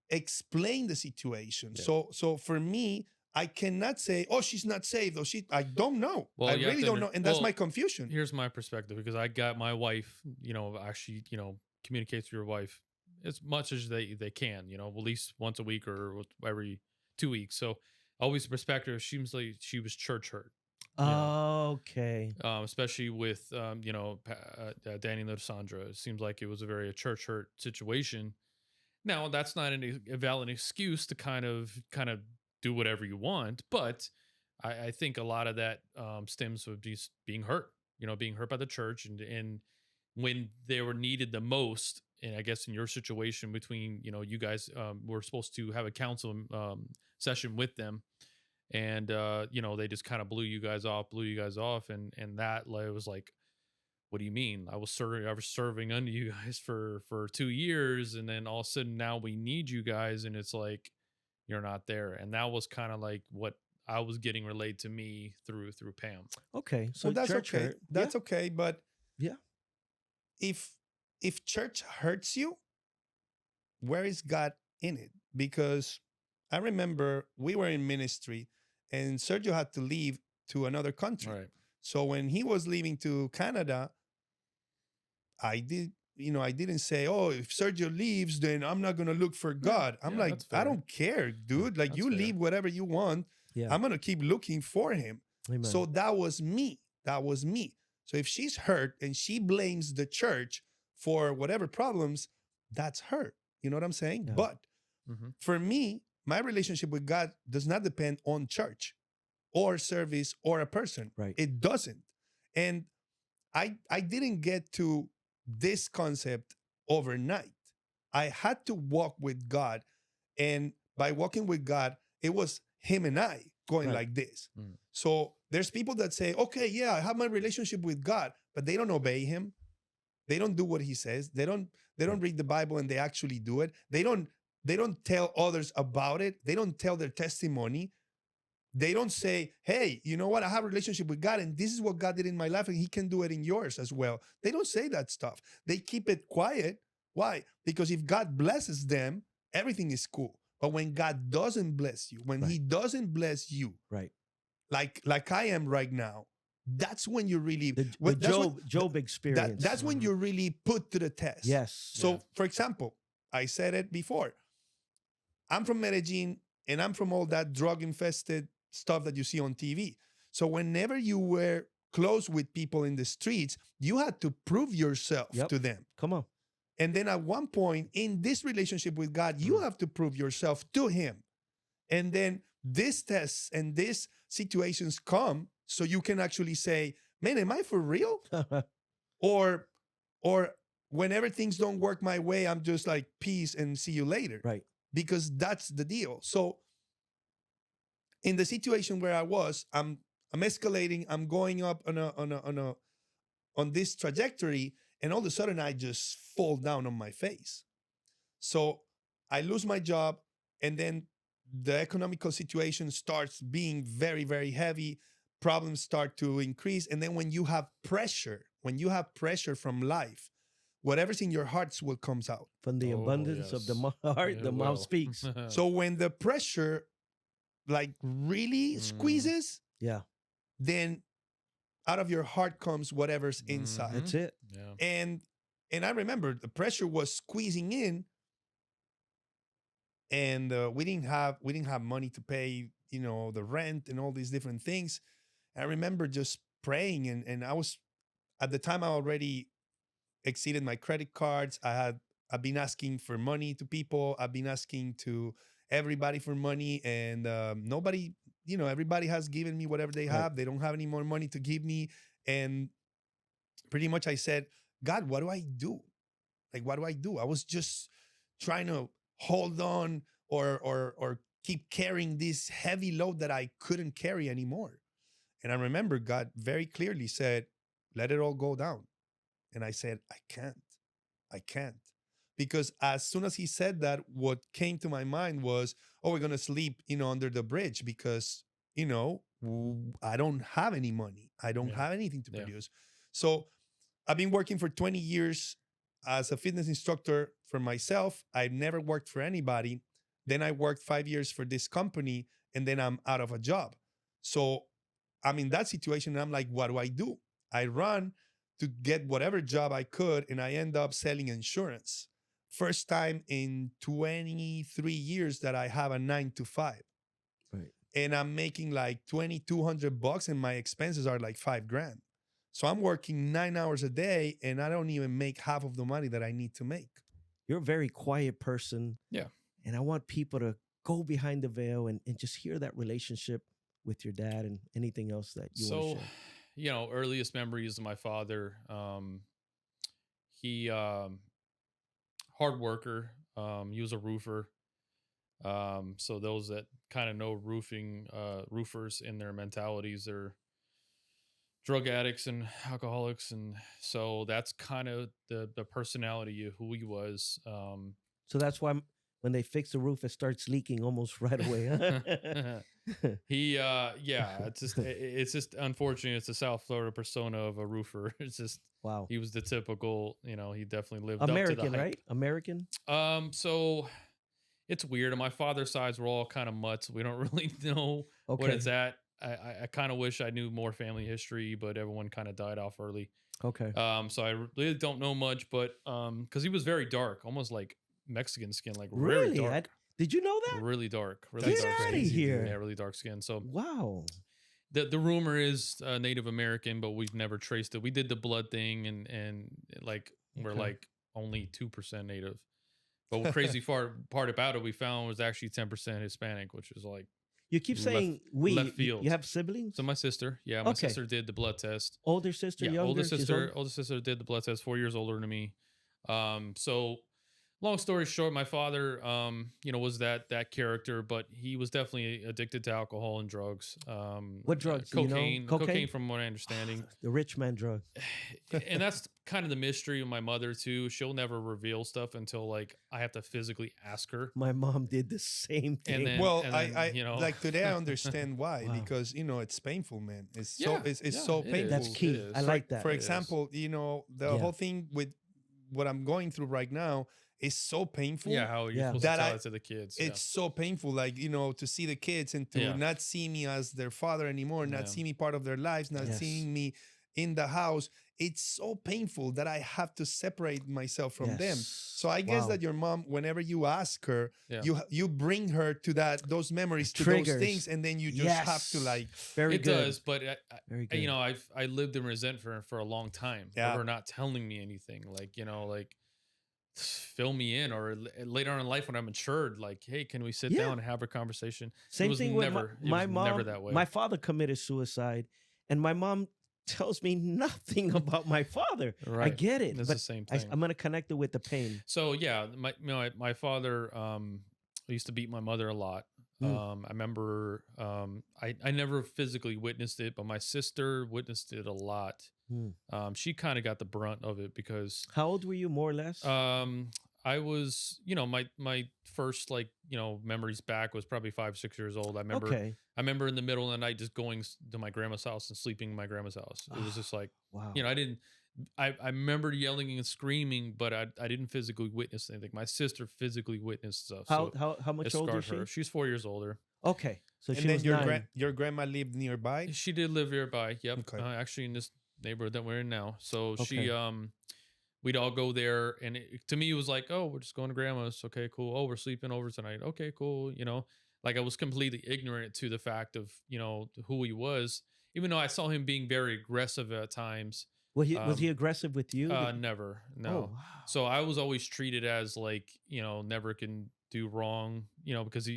explain the situation. Yeah. So for me, I cannot say, oh, she's not saved, or I don't know. Well, I you have really to don't know. And that's well, my confusion. Here's my perspective, because I got my wife, actually, communicates with your wife as much as they can, at least once a week or every 2 weeks. So always the perspective, she seems like she was church hurt. Okay. Especially with Danny and Sandra. It seems like it was a very church hurt situation. Now, that's not a valid excuse to kind of do whatever you want, but I think a lot of that stems from just being hurt, being hurt by the church, and when they were needed the most. And I guess in your situation, between you guys were supposed to have a counsel session with them, and they just kind of blew you guys off, and that was like, what do you mean? I was serving under you guys for 2 years, and then all of a sudden now we need you guys, and it's like you're not there. And that was kind of like what I was getting relayed to me through Pam. Okay. So Well, that's church okay. hurt. That's okay. But Yeah. if church hurts you, where is God in it? Because I remember we were in ministry, and Sergio had to leave to another country. Right. So when he was leaving to Canada, I didn't say, oh, if Sergio leaves, then I'm not going to look for God. I'm like, that's I fair. don't care, dude. Like, That's you fair. leave whatever you want. Yeah. I'm going to keep looking for him. Amen. So that was me. So if she's hurt and she blames the church for whatever problems, that's her. You know what I'm saying? Yeah. But Mm-hmm. for me, my relationship with God does not depend on church or service or a person. Right. It doesn't. And I didn't get to this concept overnight. I had to walk with God. And by walking with God, it was him and I going Right. like this. Mm. So there's people that say, okay, yeah, I have my relationship with God, but they don't obey him. They don't do what he says. They don't read the Bible and they actually do it. They don't tell others about it. They don't tell their testimony. They don't say, hey, you know what? I have a relationship with God, and this is what God did in my life, and he can do it in yours as well. They don't say that stuff. They keep it quiet. Why? Because if God blesses them, everything is cool. But when God doesn't bless you, when Right. he doesn't bless you, Right. like I am right now, that's when you really The that's when- Job experience. that's when you're really put to the test. Yes. So, Yeah. for example, I said it before. I'm from Medellin, and I'm from all that drug-infested stuff that you see on TV. So whenever you were close with people in the streets, you had to prove yourself Yep. to them. Come on. And then at one point in this relationship with God, you have to prove yourself to him. And then these tests and these situations come so you can actually say, man, am I for real? Or whenever things don't work my way, I'm just like, peace and see you later. Right. Because that's the deal. So in the situation where I was, I'm escalating, I'm going up on this trajectory, and all of a sudden I just fall down on my face. So I lose my job, and then the economical situation starts being very, very heavy. Problems start to increase. And then when you have pressure from life, whatever's in your hearts will comes out. From the Oh, abundance of the yes. heart, It the mouth will. speaks. So when the pressure like really squeezes, Yeah. then out of your heart comes whatever's inside. Mhm. That's it. Yeah. And And I remember the pressure was squeezing in, and we didn't have money to pay, the rent and all these different things. I remember just praying, and I was, at the time, I already exceeded my credit cards. I've been asking for money to people. I've been asking to everybody for money, and nobody, everybody has given me whatever they Right. have. They don't have any more money to give me, and pretty much I said, God, what do I do? Like, what do I do? I was just trying to hold on, or keep carrying this heavy load that I couldn't carry anymore. And I remember God very clearly said, let it all go down. And I said, I can't. I can't. Because as soon as he said that, what came to my mind was, oh, we're going to sleep, under the bridge, because, I don't have any money. I don't Yeah. have anything to Yeah. produce. So I've been working for 20 years as a fitness instructor for myself. I've never worked for anybody. Then I worked 5 years for this company, and then I'm out of a job. So I'm in that situation, and I'm like, what do I do? I run to get whatever job I could, and I end up selling insurance. First time in 23 years that I have a 9 to 5. Right. And I'm making like $2,200, and my expenses are like $5,000. So I'm working 9 hours a day, and I don't even make half of the money that I need to make. You're a very quiet person. Yeah. And I want people to go behind the veil and just hear that relationship with your dad and anything else that you want to So, share. earliest memories of my father. He hard worker. He was a roofer. So those that kind of know roofers in their mentalities, they're drug addicts and alcoholics, and so that's kind of the personality of who he was. So that's why when they fix the roof, it starts leaking almost right away. Huh? He it's just unfortunate. It's the South Florida persona of a roofer. It's just Wow. he was the typical, he definitely lived up American, to the hype. right? American? So it's weird. On my father's sides, we're all kind of mutts. We don't really know what Okay. it's at. I kind of wish I knew more family history, but everyone kind of died off early. Okay. So I really don't know much, but because he was very dark, almost like Mexican skin, like Really? very dark, Did you know that? really dark, really Get dark outta skin. here. Yeah, really dark skin. So Wow. the rumor is Native American, but we've never traced it. We did the blood thing, and like we're Okay. like only 2% Native. But what crazy part about it we found was actually 10% Hispanic, which is like You keep left- saying we. left field. You have siblings? so. My sister, my Okay. sister did the blood test. Older sister, Yeah, younger? older She's sister, older sister did the blood test. 4 years older than me. So long story short, my father, was that character, but he was definitely addicted to alcohol and drugs. What drugs? Do you know? Cocaine, Cocaine? cocaine, from what I understanding. The rich man drug. And that's kind of the mystery of my mother too. She'll never reveal stuff until like I have to physically ask her. My mom did the same thing. then- Well, and then, I like today I understand why. Wow. Because it's painful, man. It's Yeah, it's so it is. painful. That's It key. is. I like that. For It is. example, the Yeah. whole thing with what I'm going through right now is so painful. Yeah, how are you Yeah. supposed That to tell I- it to the kids? It's so painful, like, to see the kids and to Yeah. not see me as their father anymore, not Yeah. see me part of their lives, not Yes. seeing me in the house. It's so painful that I have to separate myself from them. Yes. So I guess Wow. that your mom, whenever you ask her, Yeah. you bring her to those memories, to Triggers. those things, and then you just have to Yes. like, Very it good. does, but Very good. I lived in resentment for a long time Yeah. for her not telling me anything. Like, like fill me in, or later on in life when I'm matured, like, hey, can we sit Yeah. down and have a conversation? Same was thing never, with my it was mom. never that way. My father committed suicide, and my mom tells me nothing about my father. I Right. get it, It's but the same I, thing. I'm gonna connect it with the pain. So yeah, my father used to beat my mother a lot. I remember I never physically witnessed it, but my sister witnessed it a lot. She kind of got the brunt of it because How old were you, more or less? I was, my first memories back was probably 5, 6 years old. I remember Okay. I remember in the middle of the night just going to my grandma's house and sleeping in my grandma's house. It was just like, Wow. I remember yelling and screaming, but I didn't physically witness anything. My sister physically witnessed stuff. How so how much it older is scarred she? her. She's 4 years older. Okay, so and she then was your 9. your grandma lived nearby. She did live nearby. Yep. Okay. Actually in this neighborhood that we're in now. So Okay. she we'd all go there, and to me it was like, oh, we're just going to grandma's. Okay, cool. Oh, we're sleeping over tonight. Okay, cool. Like I was completely ignorant to the fact of who he was, even though I saw him being very aggressive at times. Was he aggressive with you? Never, Oh no. wow. So I was always treated as like, never can do wrong, because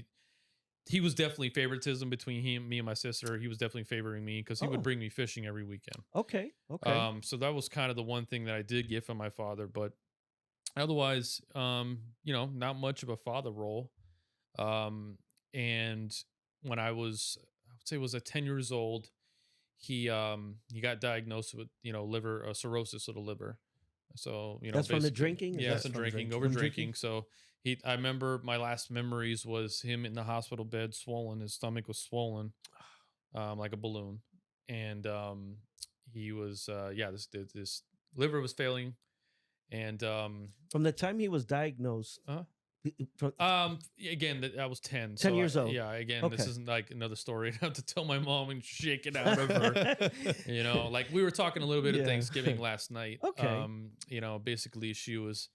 he was definitely favoritism between me and my sister. He was definitely favoring me because he would Oh, bring me fishing every weekend. okay, okay. So that was kind of the one thing that I did get from my father, but otherwise, not much of a father role. And when I would say was at 10 years old, he got diagnosed with liver cirrhosis of the liver. So That's from the basically, drinking. Is yeah, that some from drinking, drinking. over from drinking? drinking. So I remember my last memories was him in the hospital bed, swollen. His stomach was swollen, like a balloon, and he was this liver was failing, and From the time he was diagnosed, uh, from again, that was 10. 10 So years old. yeah, again, this Okay. isn't like another story. I have to tell my mom and shake it out of her. Like we were talking a little bit of Yeah. Thanksgiving last night. Okay. Basically she was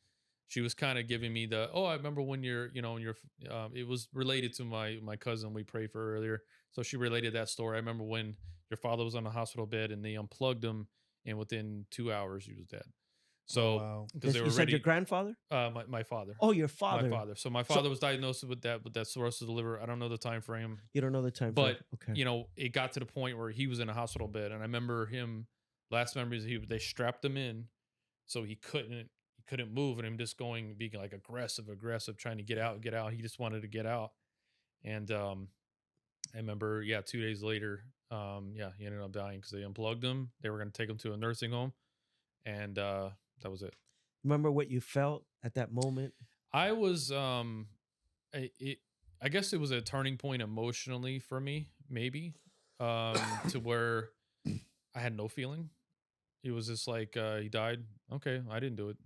kind of giving me I remember when it was related to my cousin we prayed for earlier. So she related that story. I remember when your father was on the hospital bed and they unplugged him, and within 2 hours he was dead. Oh So wow. because they You were said your ready, grandfather? my father. Oh, your My father. father. So my So father was diagnosed with that cirrhosis of the liver. I don't know the time frame, you don't know the time frame. but Okay. it got to the point where he was in a hospital bed, and I remember him. Last memories, they strapped him in, so he couldn't move, and him just being like aggressive, trying to get out, get out. He just wanted to get out, and I remember, 2 days later, he ended up dying because they unplugged him. They were going to take him to a nursing home, and that was it. Remember what you felt at that moment? I was I guess it was a turning point emotionally for me, maybe, to where I had no feeling. It was just like he died. Okay, I didn't do it.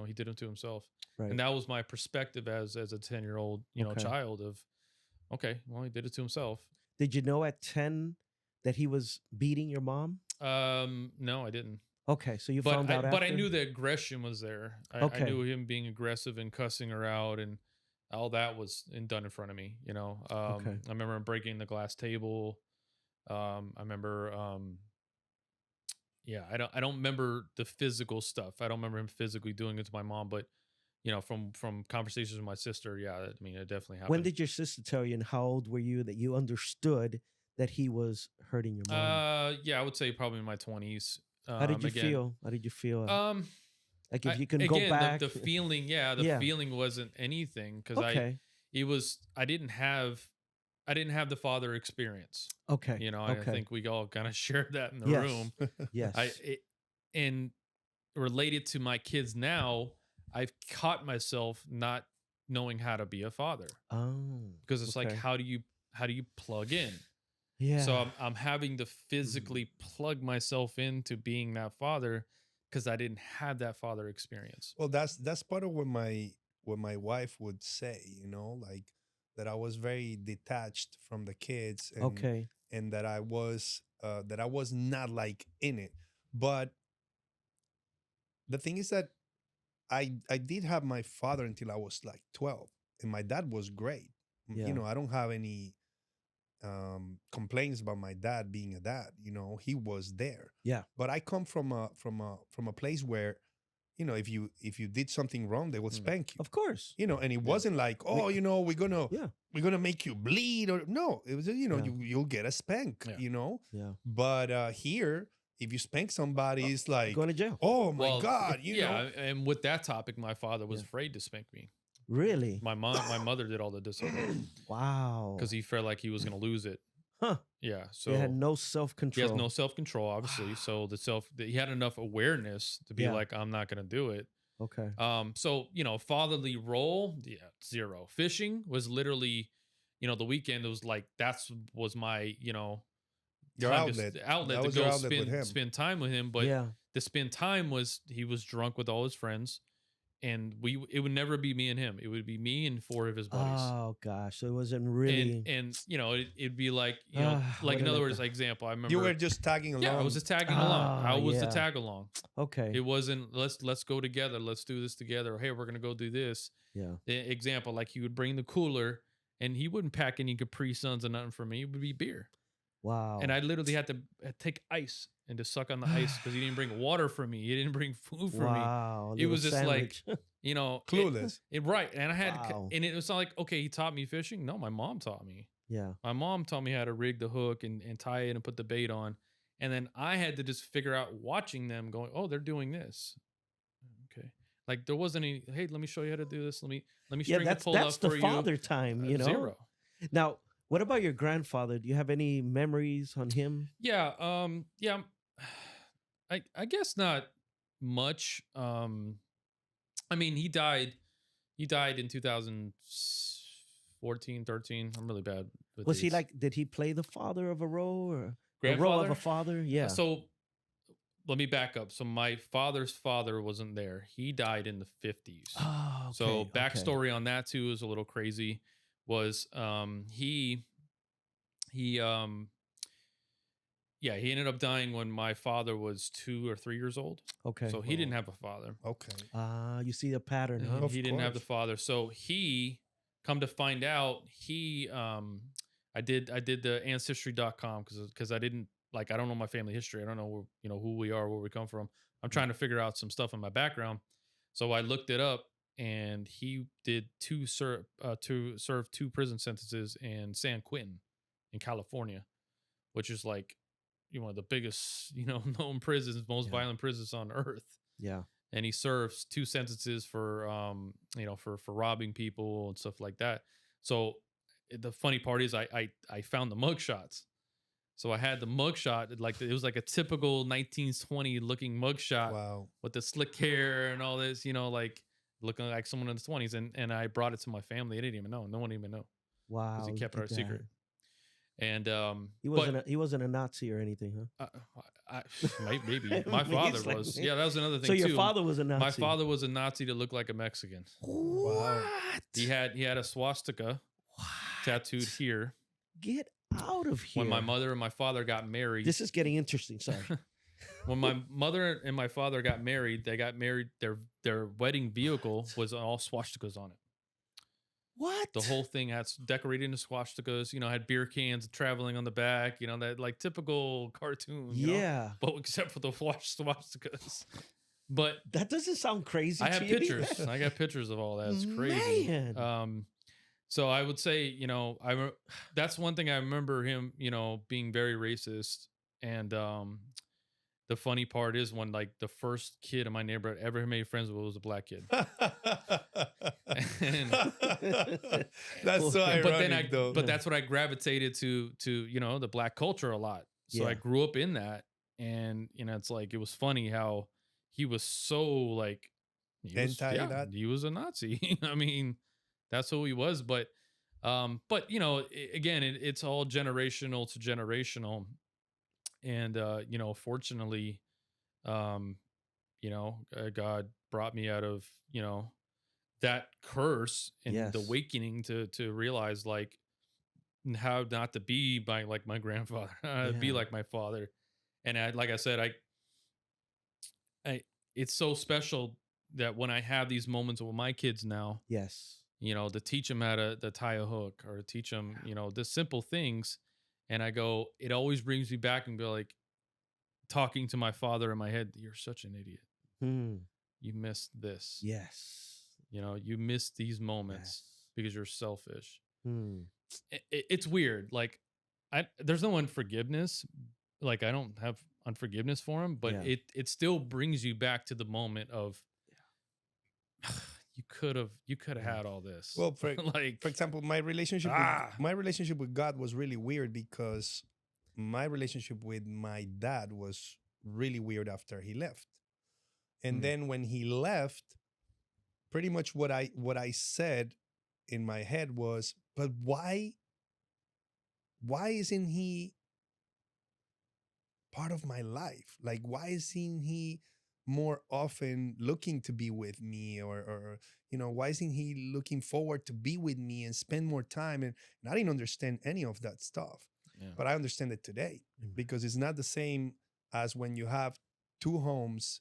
He did it to himself, and Right. that was my perspective as a 10-year-old Okay. child of, okay, well, he did it to himself. Did you know at 10 that he was beating your mom? No, I didn't. Okay, so you But found out I after? knew the aggression was there. I Okay. knew him being aggressive and cussing her out, and all that was done in front of me. Okay. I remember him breaking the glass table. I remember, I don't remember the physical stuff. I don't remember him physically doing it to my mom, but from conversations with my sister, yeah, I mean, it definitely When happened. did your sister tell you, and how old were you that you understood that he was hurting your mom? I would say probably in my 20s. How did you Again, feel? How did you feel? um, Like I, if you can go again, back? the feeling, the Yeah. feeling wasn't anything because Okay. I didn't have the father experience. Okay. I Okay. think we all kind of shared that in the Yes. room. Yes. And related to my kids now, I've caught myself not knowing how to be a father Oh. because it's like, Okay. how do you plug in? Yeah. So I'm having to physically plug myself into being that father because I didn't have that father experience. Well, that's part of what my wife would say, like that I was very detached from the kids, Okay. and that I was not like in it. But the thing is that I did have my father until I was like 12, and my dad was great. Yeah. I don't have any complaints about my dad being a dad. He was there. Yeah. But I come from a place where, if you did something wrong, they would spank you. Of course. And it wasn't like, oh, Yeah. we're gonna make you bleed, or no, it was, Yeah. you'll get a spank. Yeah. Yeah. But here, if you spank somebody, it's like, Going to jail. oh my Well, God, and with that topic, my father was Yeah. afraid to spank me. Really? My mother did all the discipline Wow. because he felt like he was going to lose it. Huh. Yeah. So He had no he self-control. has no self control, obviously. So he had enough awareness to be Yeah. like, I'm not going to do it. Okay. So fatherly role, zero. Fishing was literally, the weekend. It was like was my your time outlet. outlet That to was your go outlet with him. spend time with him. But Yeah. the spend time was he was drunk with all his friends. and it would never be me and him. It would be me and 4 of his buddies. Oh gosh, so it wasn't really. And it'd be like, like what in a other words, letdown. like example, I remember. You were just tagging along. Yeah, I was just tagging along. How was the yeah. tag along? Okay. It wasn't let's go together. Let's do this together. Or, hey, we're gonna go do this. Yeah. Example, like he would bring the cooler, and he wouldn't pack any Capri Suns or nothing for me. It would be beer. Wow. And I literally had to take ice and to suck on the ice because he didn't bring water for me. He didn't bring food for me. Wow. It was just sandwich. like, Clueless. right. And I had, Wow. and it was not like, okay, he taught me fishing. No, my mom taught me. Yeah. My mom taught me how to rig the hook and tie it and put the bait on. And then I had to just figure out watching them going, oh, they're doing this. Okay. Like there wasn't any, hey, let me show you how to do this. Let me string the pole that's up the for father you. time, Zero. Now, what about your grandfather? Do you have any memories on him? Yeah. I guess not much. I mean, he died in 2014, 13. I'm really bad with Was he these. like? Did he play the father of a role or a role of Grandfather? a father? Yeah. So let me back up. So my father's father wasn't there. He died in the 50s. Oh, okay, So okay. backstory on that too is a little crazy. Was he ended up dying when my father was 2 or 3 years old. Okay. So he didn't have a father. Okay. You see the pattern, huh? Of He didn't have the course. father. So he, come to find out, I did the ancestry.com because I didn't, like, I don't know my family history. I don't know who we are, where we come from. I'm trying to figure out some stuff in my background. So I looked it up, and he did serve 2 prison sentences in San Quentin in California, which is like one of the biggest, known prisons, most violent prisons on earth. Yeah. And he serves 2 sentences for for robbing people and stuff like that. So the funny part is I found the mugshots. So I had the mugshot, like it was like a typical 1920 looking mugshot. Wow. With the slick hair and all this, like looking like someone in the 20s. And I brought it to my family. They didn't even know. No one even knew. Wow. Because he kept it look our at secret. that. And he wasn't a Nazi or anything, huh? Maybe my father like, was. Yeah, that was another thing. So your too. father was a Nazi. My father was a Nazi that looked like a Mexican. What? He had a swastika tattooed here. Get out of here. When my mother and my father got married. This is getting interesting. Sorry. When my mother and my father got married, their wedding vehicle was all swastikas on it. What? The whole thing had decorated in swastikas, had beer cans traveling on the back, that like typical cartoon. Yeah. But except for the swastikas. But that doesn't sound crazy. I have pictures. I got pictures of all that. It's crazy. Man. So I would say, that's one thing I remember him, being very racist. And the funny part is when like the first kid in my neighborhood ever made friends with was a black kid. That's so ironic, but that's what I gravitated to the black culture a lot. So I grew up in that, and it's like it was funny how he was so like he was a Nazi. I mean, that's who he was. But again, it's all generational to generational, and fortunately, God brought me out of that curse and the awakening to realize like how not to be like my grandfather, be like my father. And like I said, it's so special that when I have these moments with my kids now, to teach them how to tie a hook or teach them, the simple things. And I go, it always brings me back and be like talking to my father in my head, you're such an idiot. You missed this. Yes. You miss these moments because you're selfish. It's weird. Like there's no unforgiveness. Like I don't have unforgiveness for him, but it still brings you back to the moment of you could have had all this. Well, for example, my relationship with God was really weird because my relationship with my dad was really weird after he left. And then when he left, pretty much what I said in my head was, but why isn't he part of my life? Like, why isn't he more often looking to be with me, or why isn't he looking forward to be with me and spend more time? And I didn't understand any of that stuff, Yeah. but I understand it today, because it's not the same as when you have two homes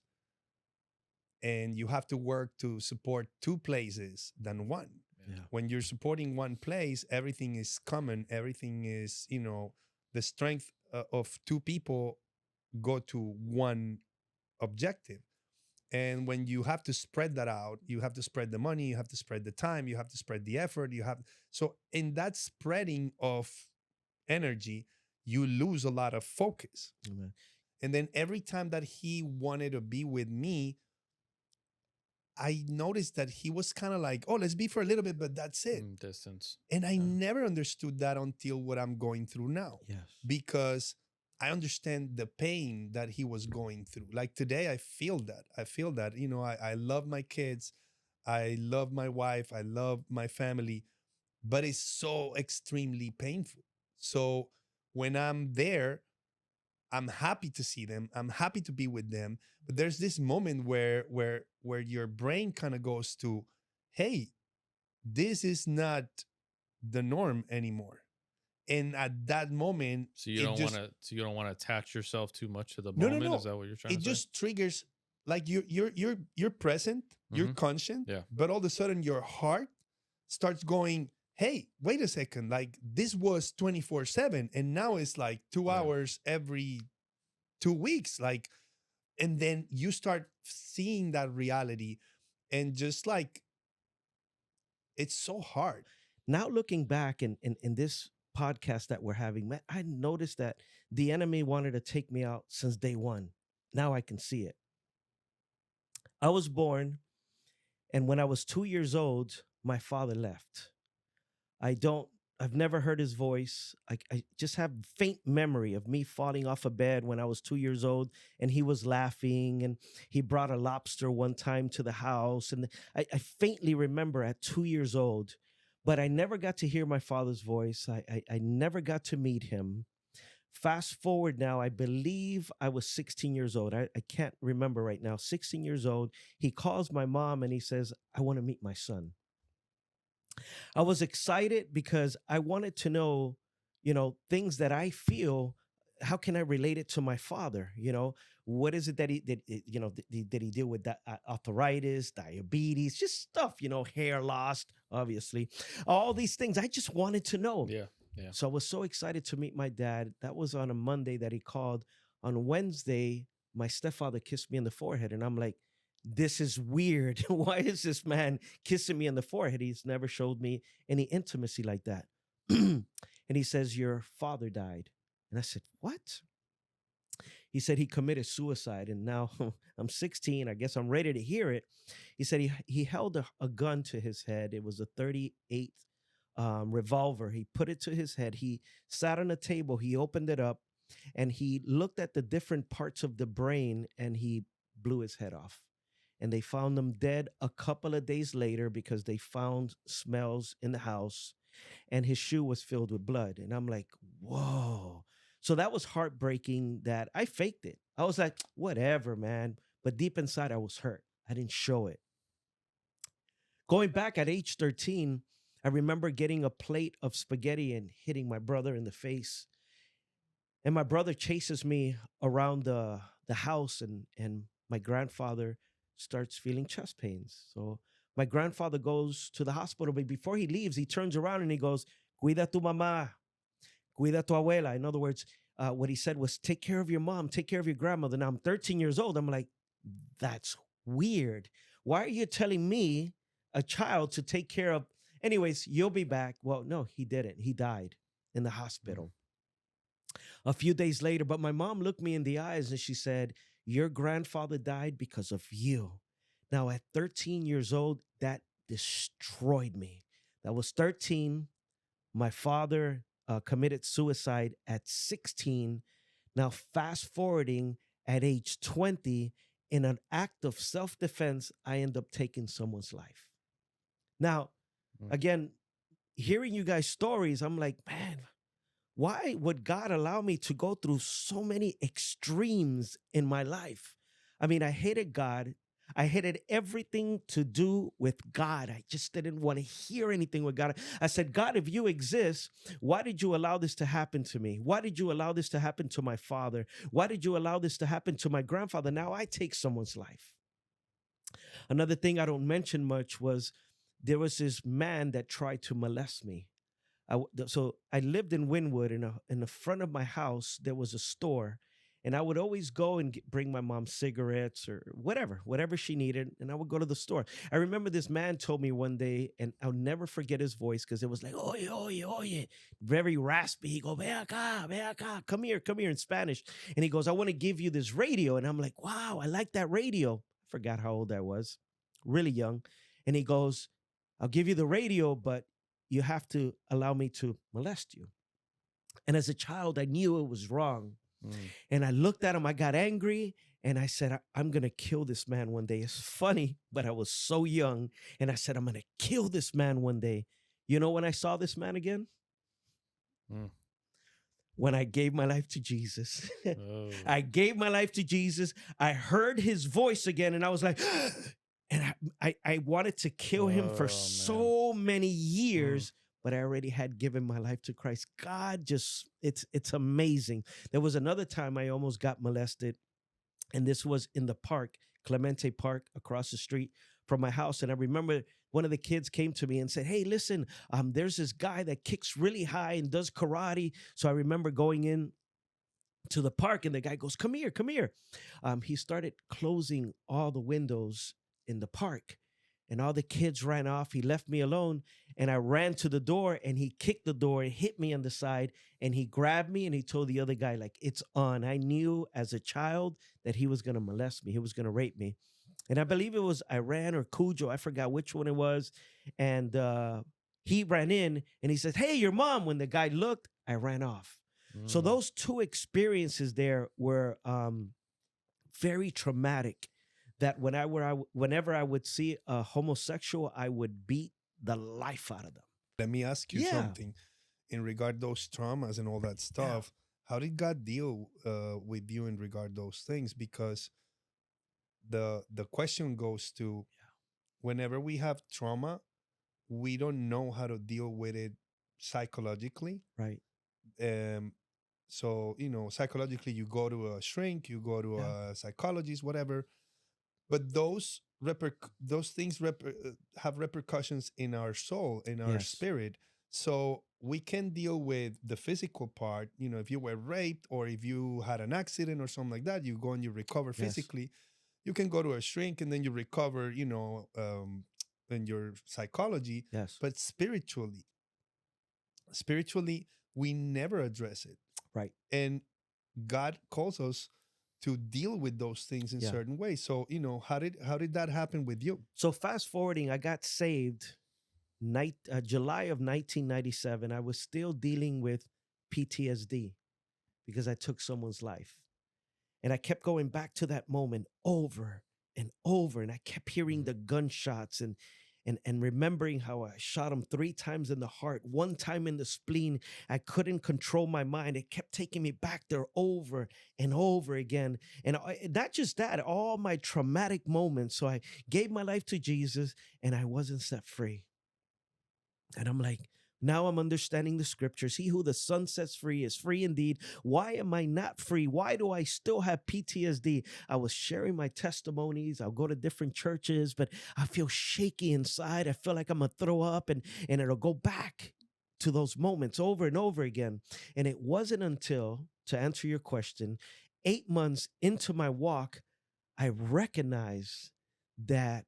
and you have to work to support two places than one. Yeah. When you're supporting one place, everything is common, everything is, the strength of two people go to one objective. And when you have to spread that out, you have to spread the money, you have to spread the time, you have to spread the effort, so in that spreading of energy, you lose a lot of focus. Amen. And then every time that he wanted to be with me, I noticed that he was kind of like, oh, let's be for a little bit, but that's it. Distance. And I never understood that until what I'm going through now. Yes. Because I understand the pain that he was going through. Like today, I feel that. I love my kids. I love my wife. I love my family, but it's so extremely painful. So when I'm there, I'm happy to see them. I'm happy to be with them. But there's this moment where your brain kind of goes to, hey, this is not the norm anymore. And at that moment, So you don't want to. So you don't want to attach yourself too much to the no, moment. no, no. Is that what you're trying It to say? just triggers, like you're present, you're conscient, Yeah. but all of a sudden your heart starts going, hey, wait a second, like this was 24/7, and now it's like 2 hours every 2 weeks, like, and then you start seeing that reality, and just like it's so hard. Now looking back in this podcast that we're having, man, I noticed that the enemy wanted to take me out since day one. Now I can see it. I was born, and when I was 2 years old, my father left. I don't, I've never heard his voice. I just have faint memory of me falling off a bed when I was 2 years old and he was laughing, and he brought a lobster one time to the house. And I faintly remember at 2 years old, but I never got to hear my father's voice. I never got to meet him. Fast forward now, I believe I was 16 years old. I can't remember right now. 16 years old. He calls my mom and he says, I want to meet my son. I was excited because I wanted to know, things that I feel. How can I relate it to my father? What is it that he did? Did he deal with that arthritis, diabetes, just stuff? Hair loss, obviously, all these things. I just wanted to know. Yeah. Yeah. So I was so excited to meet my dad. That was on a Monday that he called. On Wednesday, my stepfather kissed me on the forehead, and I'm like, this is weird. Why is this man kissing me on the forehead? He's never showed me any intimacy like that. And he says, your father died. And I said, what? He said he committed suicide. And now I'm 16. I guess I'm ready to hear it. He said he held a gun to his head. It was a 38 revolver. He put it to his head. He sat on a table. He opened it up and he looked at the different parts of the brain and he blew his head off. And they found him dead a couple of days later because they found smells in the house and his shoe was filled with blood. And I'm like, whoa. So that was heartbreaking that I faked it. I was like, whatever, man. But deep inside, I was hurt. I didn't show it. Going back at age 13, I remember getting a plate of spaghetti and hitting my brother in the face. And my brother chases me around the house, and my grandfather starts feeling chest pains. So my grandfather goes to the hospital, but before he leaves, he turns around and he goes, cuida tu mamá, cuida tu abuela. In other words, what he said was, take care of your mom, take care of your grandmother. Now I'm 13 years old. I'm like, that's weird. Why are you telling me, a child, to take care of? Anyways, you'll be back. Well, no, he didn't. He died in the hospital a few days later. But my mom looked me in the eyes and she said, your grandfather died because of you. Now, at 13 years old, that destroyed me. That was 13. My father committed suicide at 16. Now, fast forwarding, at age 20, in an act of self-defense, I end up taking someone's life. Now, again, hearing you guys' stories, I'm like, man, why would God allow me to go through so many extremes in my life? I mean, I hated God. I hated everything to do with God. I just didn't want to hear anything with God. I said, God, if you exist, why did you allow this to happen to me? Why did you allow this to happen to my father? Why did you allow this to happen to my grandfather? Now I take someone's life. Another thing I don't mention much was there was this man that tried to molest me. So I lived in Wynwood. In the front of my house there was a store, and I would always go and bring my mom cigarettes or whatever she needed, and I would go to the store. I remember this man told me one day, and I'll never forget his voice because it was like oye oye oye, very raspy. He go, ve acá, come here in Spanish, and he goes, I want to give you this radio, and I'm like, wow, I like that radio. I forgot how old I was, really young, and he goes, I'll give you the radio, but you have to allow me to molest you. And as a child, I knew it was wrong. Mm. And I looked at him, I got angry, and I said, I'm going to kill this man one day. It's funny, but I was so young. And I said, I'm going to kill this man one day. You know when I saw this man again? Mm. When I gave my life to Jesus. Oh. I gave my life to Jesus. I heard his voice again, and I was like, and I wanted to kill him for Oh, so many years, but I already had given my life to Christ. God just, it's amazing. There was another time I almost got molested, and this was in the park, Clemente Park, across the street from my house. And I remember one of the kids came to me and said, hey, listen, there's this guy that kicks really high and does karate. So I remember going in to the park, and the guy goes, come here, come here. He started closing all the windows in the park, and all the kids ran off. He left me alone, and I ran to the door, and he kicked the door and hit me on the side, and he grabbed me and he told the other guy, like, it's on. I knew as a child that he was going to molest me. He was going to rape me. And I believe it was Iran or Cujo. I forgot which one it was. And he ran in and he said, hey, your mom. When the guy looked, I ran off. So those two experiences there were very traumatic, that whenever I would see a homosexual, I would beat the life out of them. Let me ask you something in regard those traumas and all that stuff. How did God deal with you in regard those things? Because the question goes to, whenever we have trauma, we don't know how to deal with it psychologically. Right. So, psychologically, you go to a shrink, you go to a psychologist, whatever. But those things have repercussions in our soul, in our spirit. So we can deal with the physical part. If you were raped or if you had an accident or something like that, you go and you recover physically. You can go to a shrink and then you recover, in your psychology. Yes. But spiritually, we never address it. Right. And God calls us to deal with those things in certain ways. So, how did that happen with you? So fast forwarding, I got saved July of 1997. I was still dealing with PTSD because I took someone's life. And I kept going back to that moment over and over. And I kept hearing the gunshots and remembering how I shot him 3 times in the heart, 1 time in the spleen. I couldn't control my mind. It kept taking me back there over and over again. And not just that, all my traumatic moments. So I gave my life to Jesus and I wasn't set free. And I'm like, now I'm understanding the scriptures. He who the Son sets free is free indeed. Why am I not free? Why do I still have PTSD? I was sharing my testimonies. I'll go to different churches, but I feel shaky inside. I feel like I'm going to throw up, and it'll go back to those moments over and over again. And it wasn't until, to answer your question, 8 months into my walk, I recognized that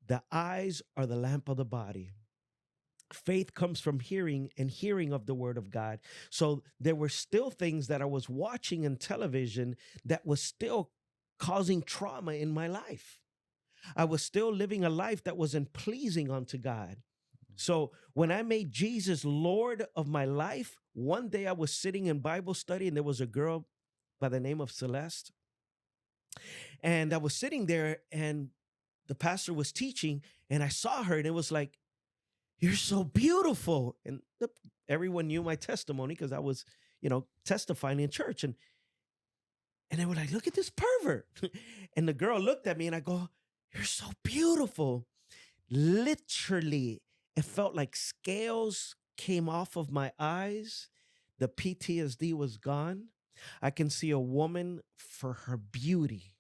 the eyes are the lamp of the body. Faith comes from hearing, and hearing of the word of God. So there were still things that I was watching in television that was still causing trauma in my life. I was still living a life that wasn't pleasing unto God. So when I made Jesus Lord of my life, one day I was sitting in Bible study, and there was a girl by the name of Celeste. And I was sitting there, and the pastor was teaching, and I saw her, and it was like, you're so beautiful. And everyone knew my testimony because I was, testifying in church. And they were like, look at this pervert. And the girl looked at me and I go, you're so beautiful. Literally, it felt like scales came off of my eyes. The PTSD was gone. I can see a woman for her beauty.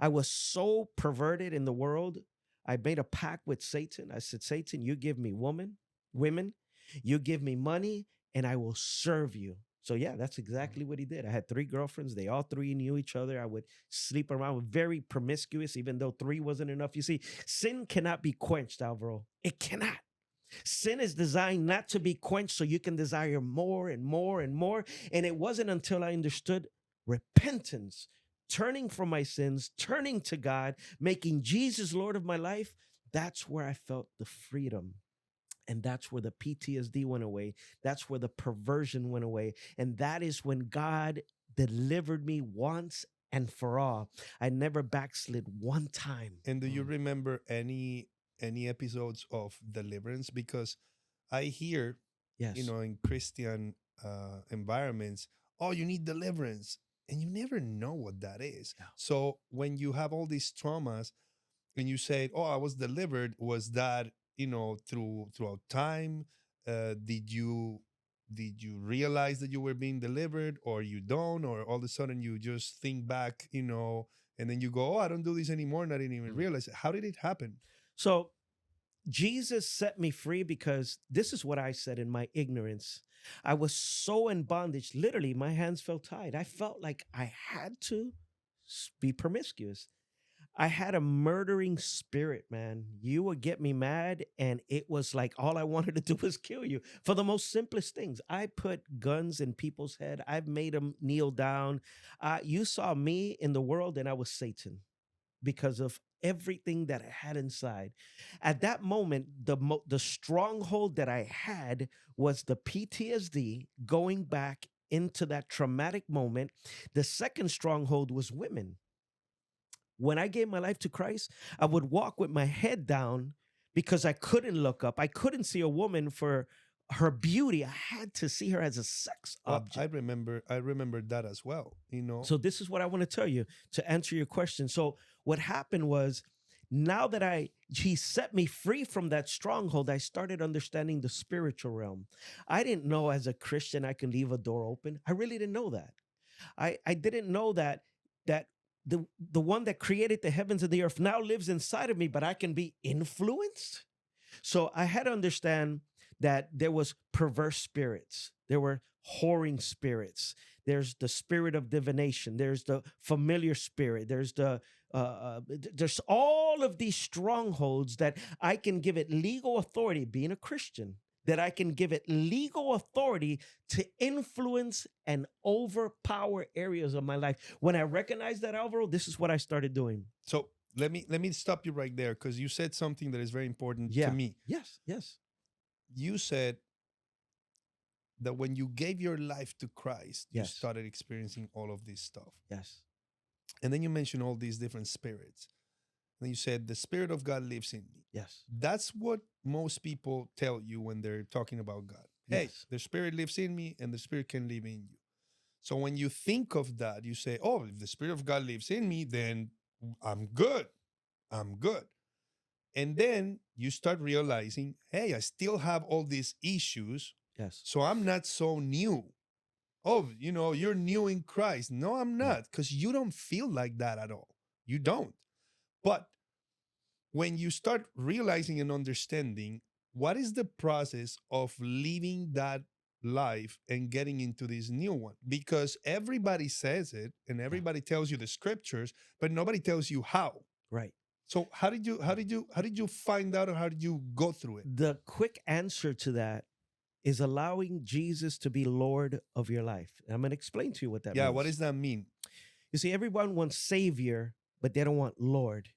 I was so perverted in the world. I made a pact with Satan. I said, Satan, you give me women, you give me money, and I will serve you. So yeah, that's exactly what he did. I had 3 girlfriends. They all 3 knew each other. I would sleep around with very promiscuous, even though 3 wasn't enough. You see, sin cannot be quenched, Alvaro. It cannot. Sin is designed not to be quenched so you can desire more and more and more. And it wasn't until I understood repentance, turning from my sins, turning to God, making Jesus Lord of my life, that's where I felt the freedom. And that's where the PTSD went away. That's where the perversion went away. And that is when God delivered me once and for all. I never backslid one time. And do you remember any episodes of deliverance? Because I hear, Yes. in Christian environments, oh, you need deliverance, and you never know what that is. Yeah. So when you have all these traumas, and you say, oh, I was delivered, was that throughout time? Did you realize that you were being delivered, or you don't, or all of a sudden you just think back, and then you go, oh, I don't do this anymore, and I didn't even realize it. How did it happen? So Jesus set me free because this is what I said in my ignorance. I was so in bondage. Literally, my hands felt tied. I felt like I had to be promiscuous. I had a murdering spirit, man. You would get me mad, and it was like all I wanted to do was kill you for the most simplest things. I put guns in people's head. I've made them kneel down. You saw me in the world, and I was Satan because of everything that I had inside. At that moment, the stronghold that I had was the PTSD going back into that traumatic moment. The second stronghold was women. When I gave my life to Christ, I would walk with my head down because I couldn't look up. I couldn't see a woman for her beauty. I had to see her as a sex Well, object. I remember that as well. So this is what I want to tell you to answer your question. So what happened was, now that he set me free from that stronghold, I started understanding the spiritual realm. I didn't know as a Christian I can leave a door open. I really didn't know that. I didn't know that the one that created the heavens and the earth now lives inside of me, but I can be influenced. So I had to understand that there was perverse spirits. There were whoring spirits. There's the spirit of divination. There's the familiar spirit. There's all of these strongholds that I can give it legal authority, being a Christian, that I can give it legal authority to influence and overpower areas of my life. When I recognized that, Alvaro, this is what I started doing. So let me stop you right there, because you said something that is very important Yeah. to me. Yes. You said that when you gave your life to Christ, you Yes. started experiencing all of this stuff. Yes. And then you mentioned all these different spirits. And you said, the Spirit of God lives in me. Yes. That's what most people tell you when they're talking about God. Hey, Yes. the Spirit lives in me, and the Spirit can live in you. So when you think of that, you say, oh, if the Spirit of God lives in me, then I'm good. I'm good. And then you start realizing, hey, I still have all these issues, Yes. so I'm not so new. Oh, you're new in Christ. No, I'm not, because you don't feel like that at all. You don't. But when you start realizing and understanding, what is the process of living that life and getting into this new one? Because everybody says it and everybody tells you the scriptures, but nobody tells you how. Right. So how did you find out, or how did you go through it? The quick answer to that is allowing Jesus to be Lord of your life. And I'm going to explain to you what that means. Yeah, what does that mean? You see, everyone wants Savior, but they don't want Lord.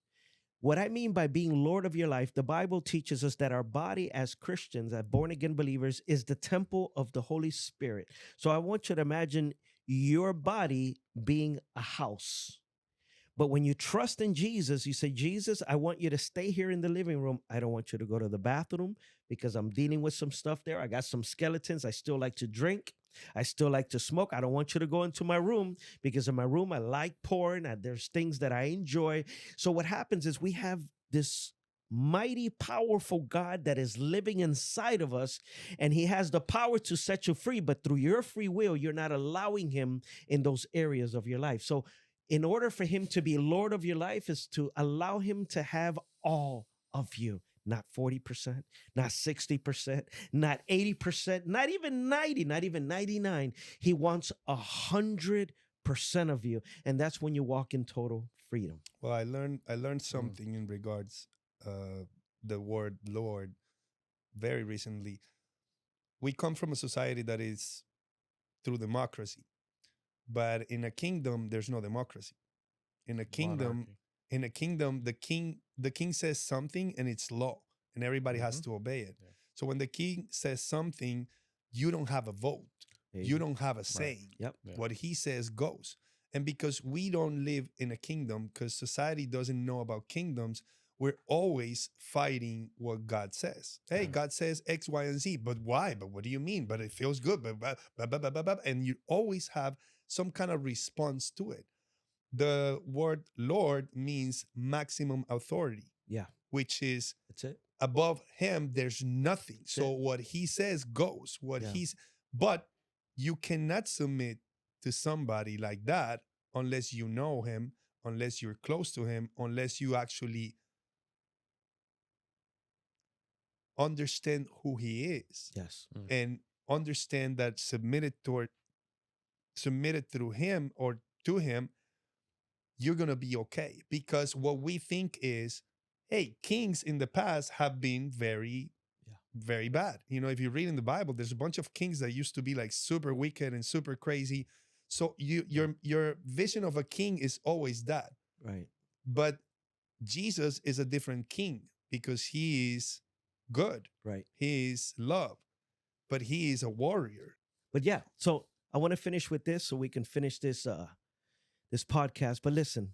What I mean by being Lord of your life, the Bible teaches us that our body as Christians, as born-again believers, is the temple of the Holy Spirit. So I want you to imagine your body being a house. But when you trust in Jesus, you say, Jesus, I want you to stay here in the living room. I don't want you to go to the bathroom because I'm dealing with some stuff there. I got some skeletons. I still like to drink. I still like to smoke. I don't want you to go into my room because in my room, I like porn. There's things that I enjoy. So what happens is we have this mighty, powerful God that is living inside of us, and he has the power to set you free. But through your free will, you're not allowing him in those areas of your life. So in order for him to be Lord of your life is to allow him to have all of you, not 40%, not 60%, not 80%, not even 90, not even 99. He wants 100% of you. And that's when you walk in total freedom. Well, I learned Mm. something in regards the word Lord very recently. We come from a society that is through democracy, but in a kingdom there's no democracy. In a kingdom, Monarchy. the king says something and it's law, and everybody has Mhm. to obey it. Yeah. So when the king says something, you don't have a vote. You Amen. don't have a Right. say. Yep. Yeah. What he says goes. And because we don't live in a kingdom, because society doesn't know about kingdoms, we're always fighting what God says. Hey, Right. God says X, Y, and Z, but why? But what do you mean? But it feels good. And you always have some kind of response to it. The word Lord means maximum authority, Yeah. which is That's it. above him, there's nothing. That's So it. what he says goes. Yeah. But you cannot submit to somebody like that unless you know him, unless you're close to him, unless you actually understand who he is Yes. Mm. and understand that submitted through him or to him, you're going to be okay. Because what we think is, hey, kings in the past have been very, Yeah. very bad. If you read in the Bible, there's a bunch of kings that used to be like super wicked and super crazy. So your vision of a king is always that. Right. But Jesus is a different king because he is good. Right. He is love, but he is a warrior. But yeah, so I want to finish with this so we can finish this podcast. But listen,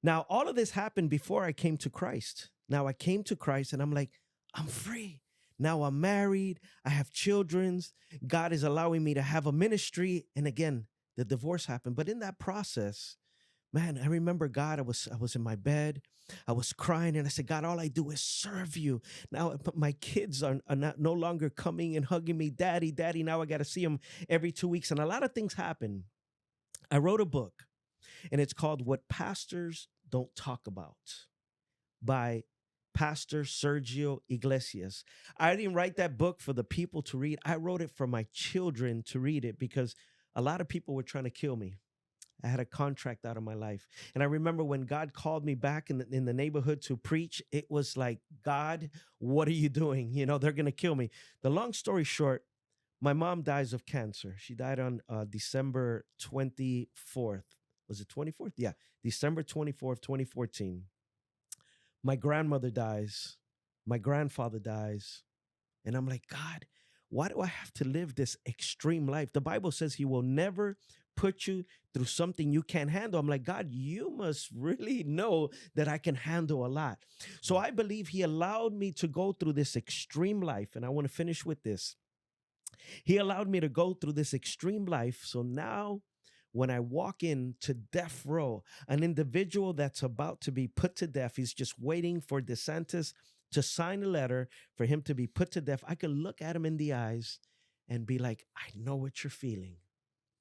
now all of this happened before I came to Christ. Now I came to Christ and I'm like, I'm free. Now I'm married. I have children. God is allowing me to have a ministry. And again, the divorce happened. But in that process, man, I remember God, I was in my bed. I was crying and I said, God, all I do is serve you. Now my kids are not no longer coming and hugging me, Daddy, Daddy. Now I got to see them every 2 weeks. And a lot of things happen. I wrote a book and it's called What Pastors Don't Talk About by Pastor Sergio Iglesias. I didn't write that book for the people to read. I wrote it for my children to read it because a lot of people were trying to kill me. I had a contract out of my life. And I remember when God called me back in the neighborhood to preach, it was like, God, what are you doing? They're going to kill me. The long story short, my mom dies of cancer. She died on December 24th. Was it 24th? Yeah, December 24th, 2014. My grandmother dies. My grandfather dies. And I'm like, God, why do I have to live this extreme life? The Bible says he will never put you through something you can't handle. I'm like, God, you must really know that I can handle a lot. So I believe he allowed me to go through this extreme life. And I want to finish with this. He allowed me to go through this extreme life. So now when I walk into death row, an individual that's about to be put to death, he's just waiting for DeSantis to sign a letter for him to be put to death. I could look at him in the eyes and be like, I know what you're feeling.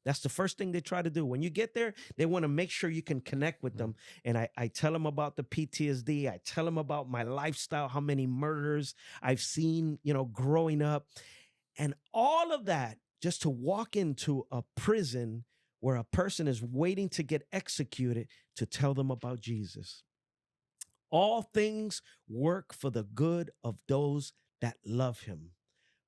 That's the first thing they try to do. When you get there, they want to make sure you can connect with them. And I tell them about the PTSD. I tell them about my lifestyle, how many murders I've seen, growing up. And all of that just to walk into a prison where a person is waiting to get executed to tell them about Jesus. All things work for the good of those that love him.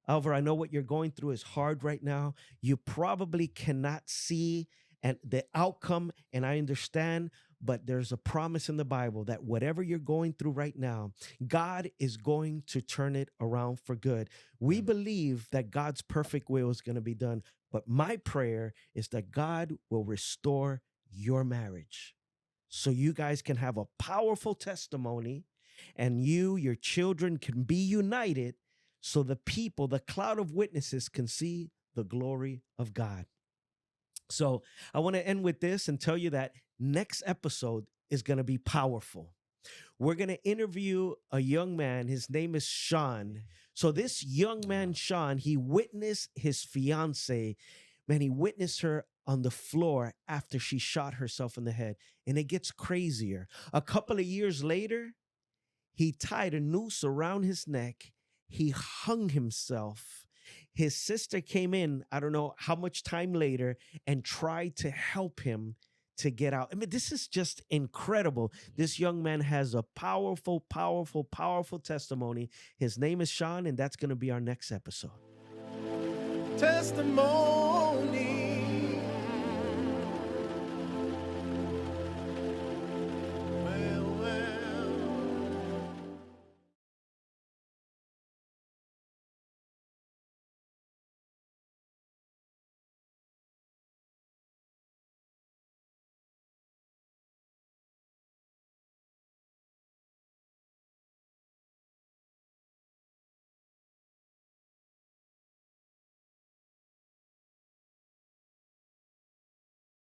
Alvaro, I know what you're going through is hard right now. You probably cannot see and the outcome, and I understand, but there's a promise in the Bible that whatever you're going through right now, God is going to turn it around for good. We believe that God's perfect will is going to be done, but my prayer is that God will restore your marriage so you guys can have a powerful testimony and your children can be united so the people, the cloud of witnesses can see the glory of God. So I want to end with this and tell you that next episode is going to be powerful. We're going to interview a young man. His name is Sean. So this young man, Sean, he witnessed his fiance, man, he witnessed her on the floor after she shot herself in the head. And it gets crazier. A couple of years later, he tied a noose around his neck. He hung himself. His sister came in, I don't know how much time later, and tried to help him to get out. I mean, this is just incredible. This young man has a powerful, powerful, powerful testimony. His name is Sean, and that's going to be our next episode. Testimony.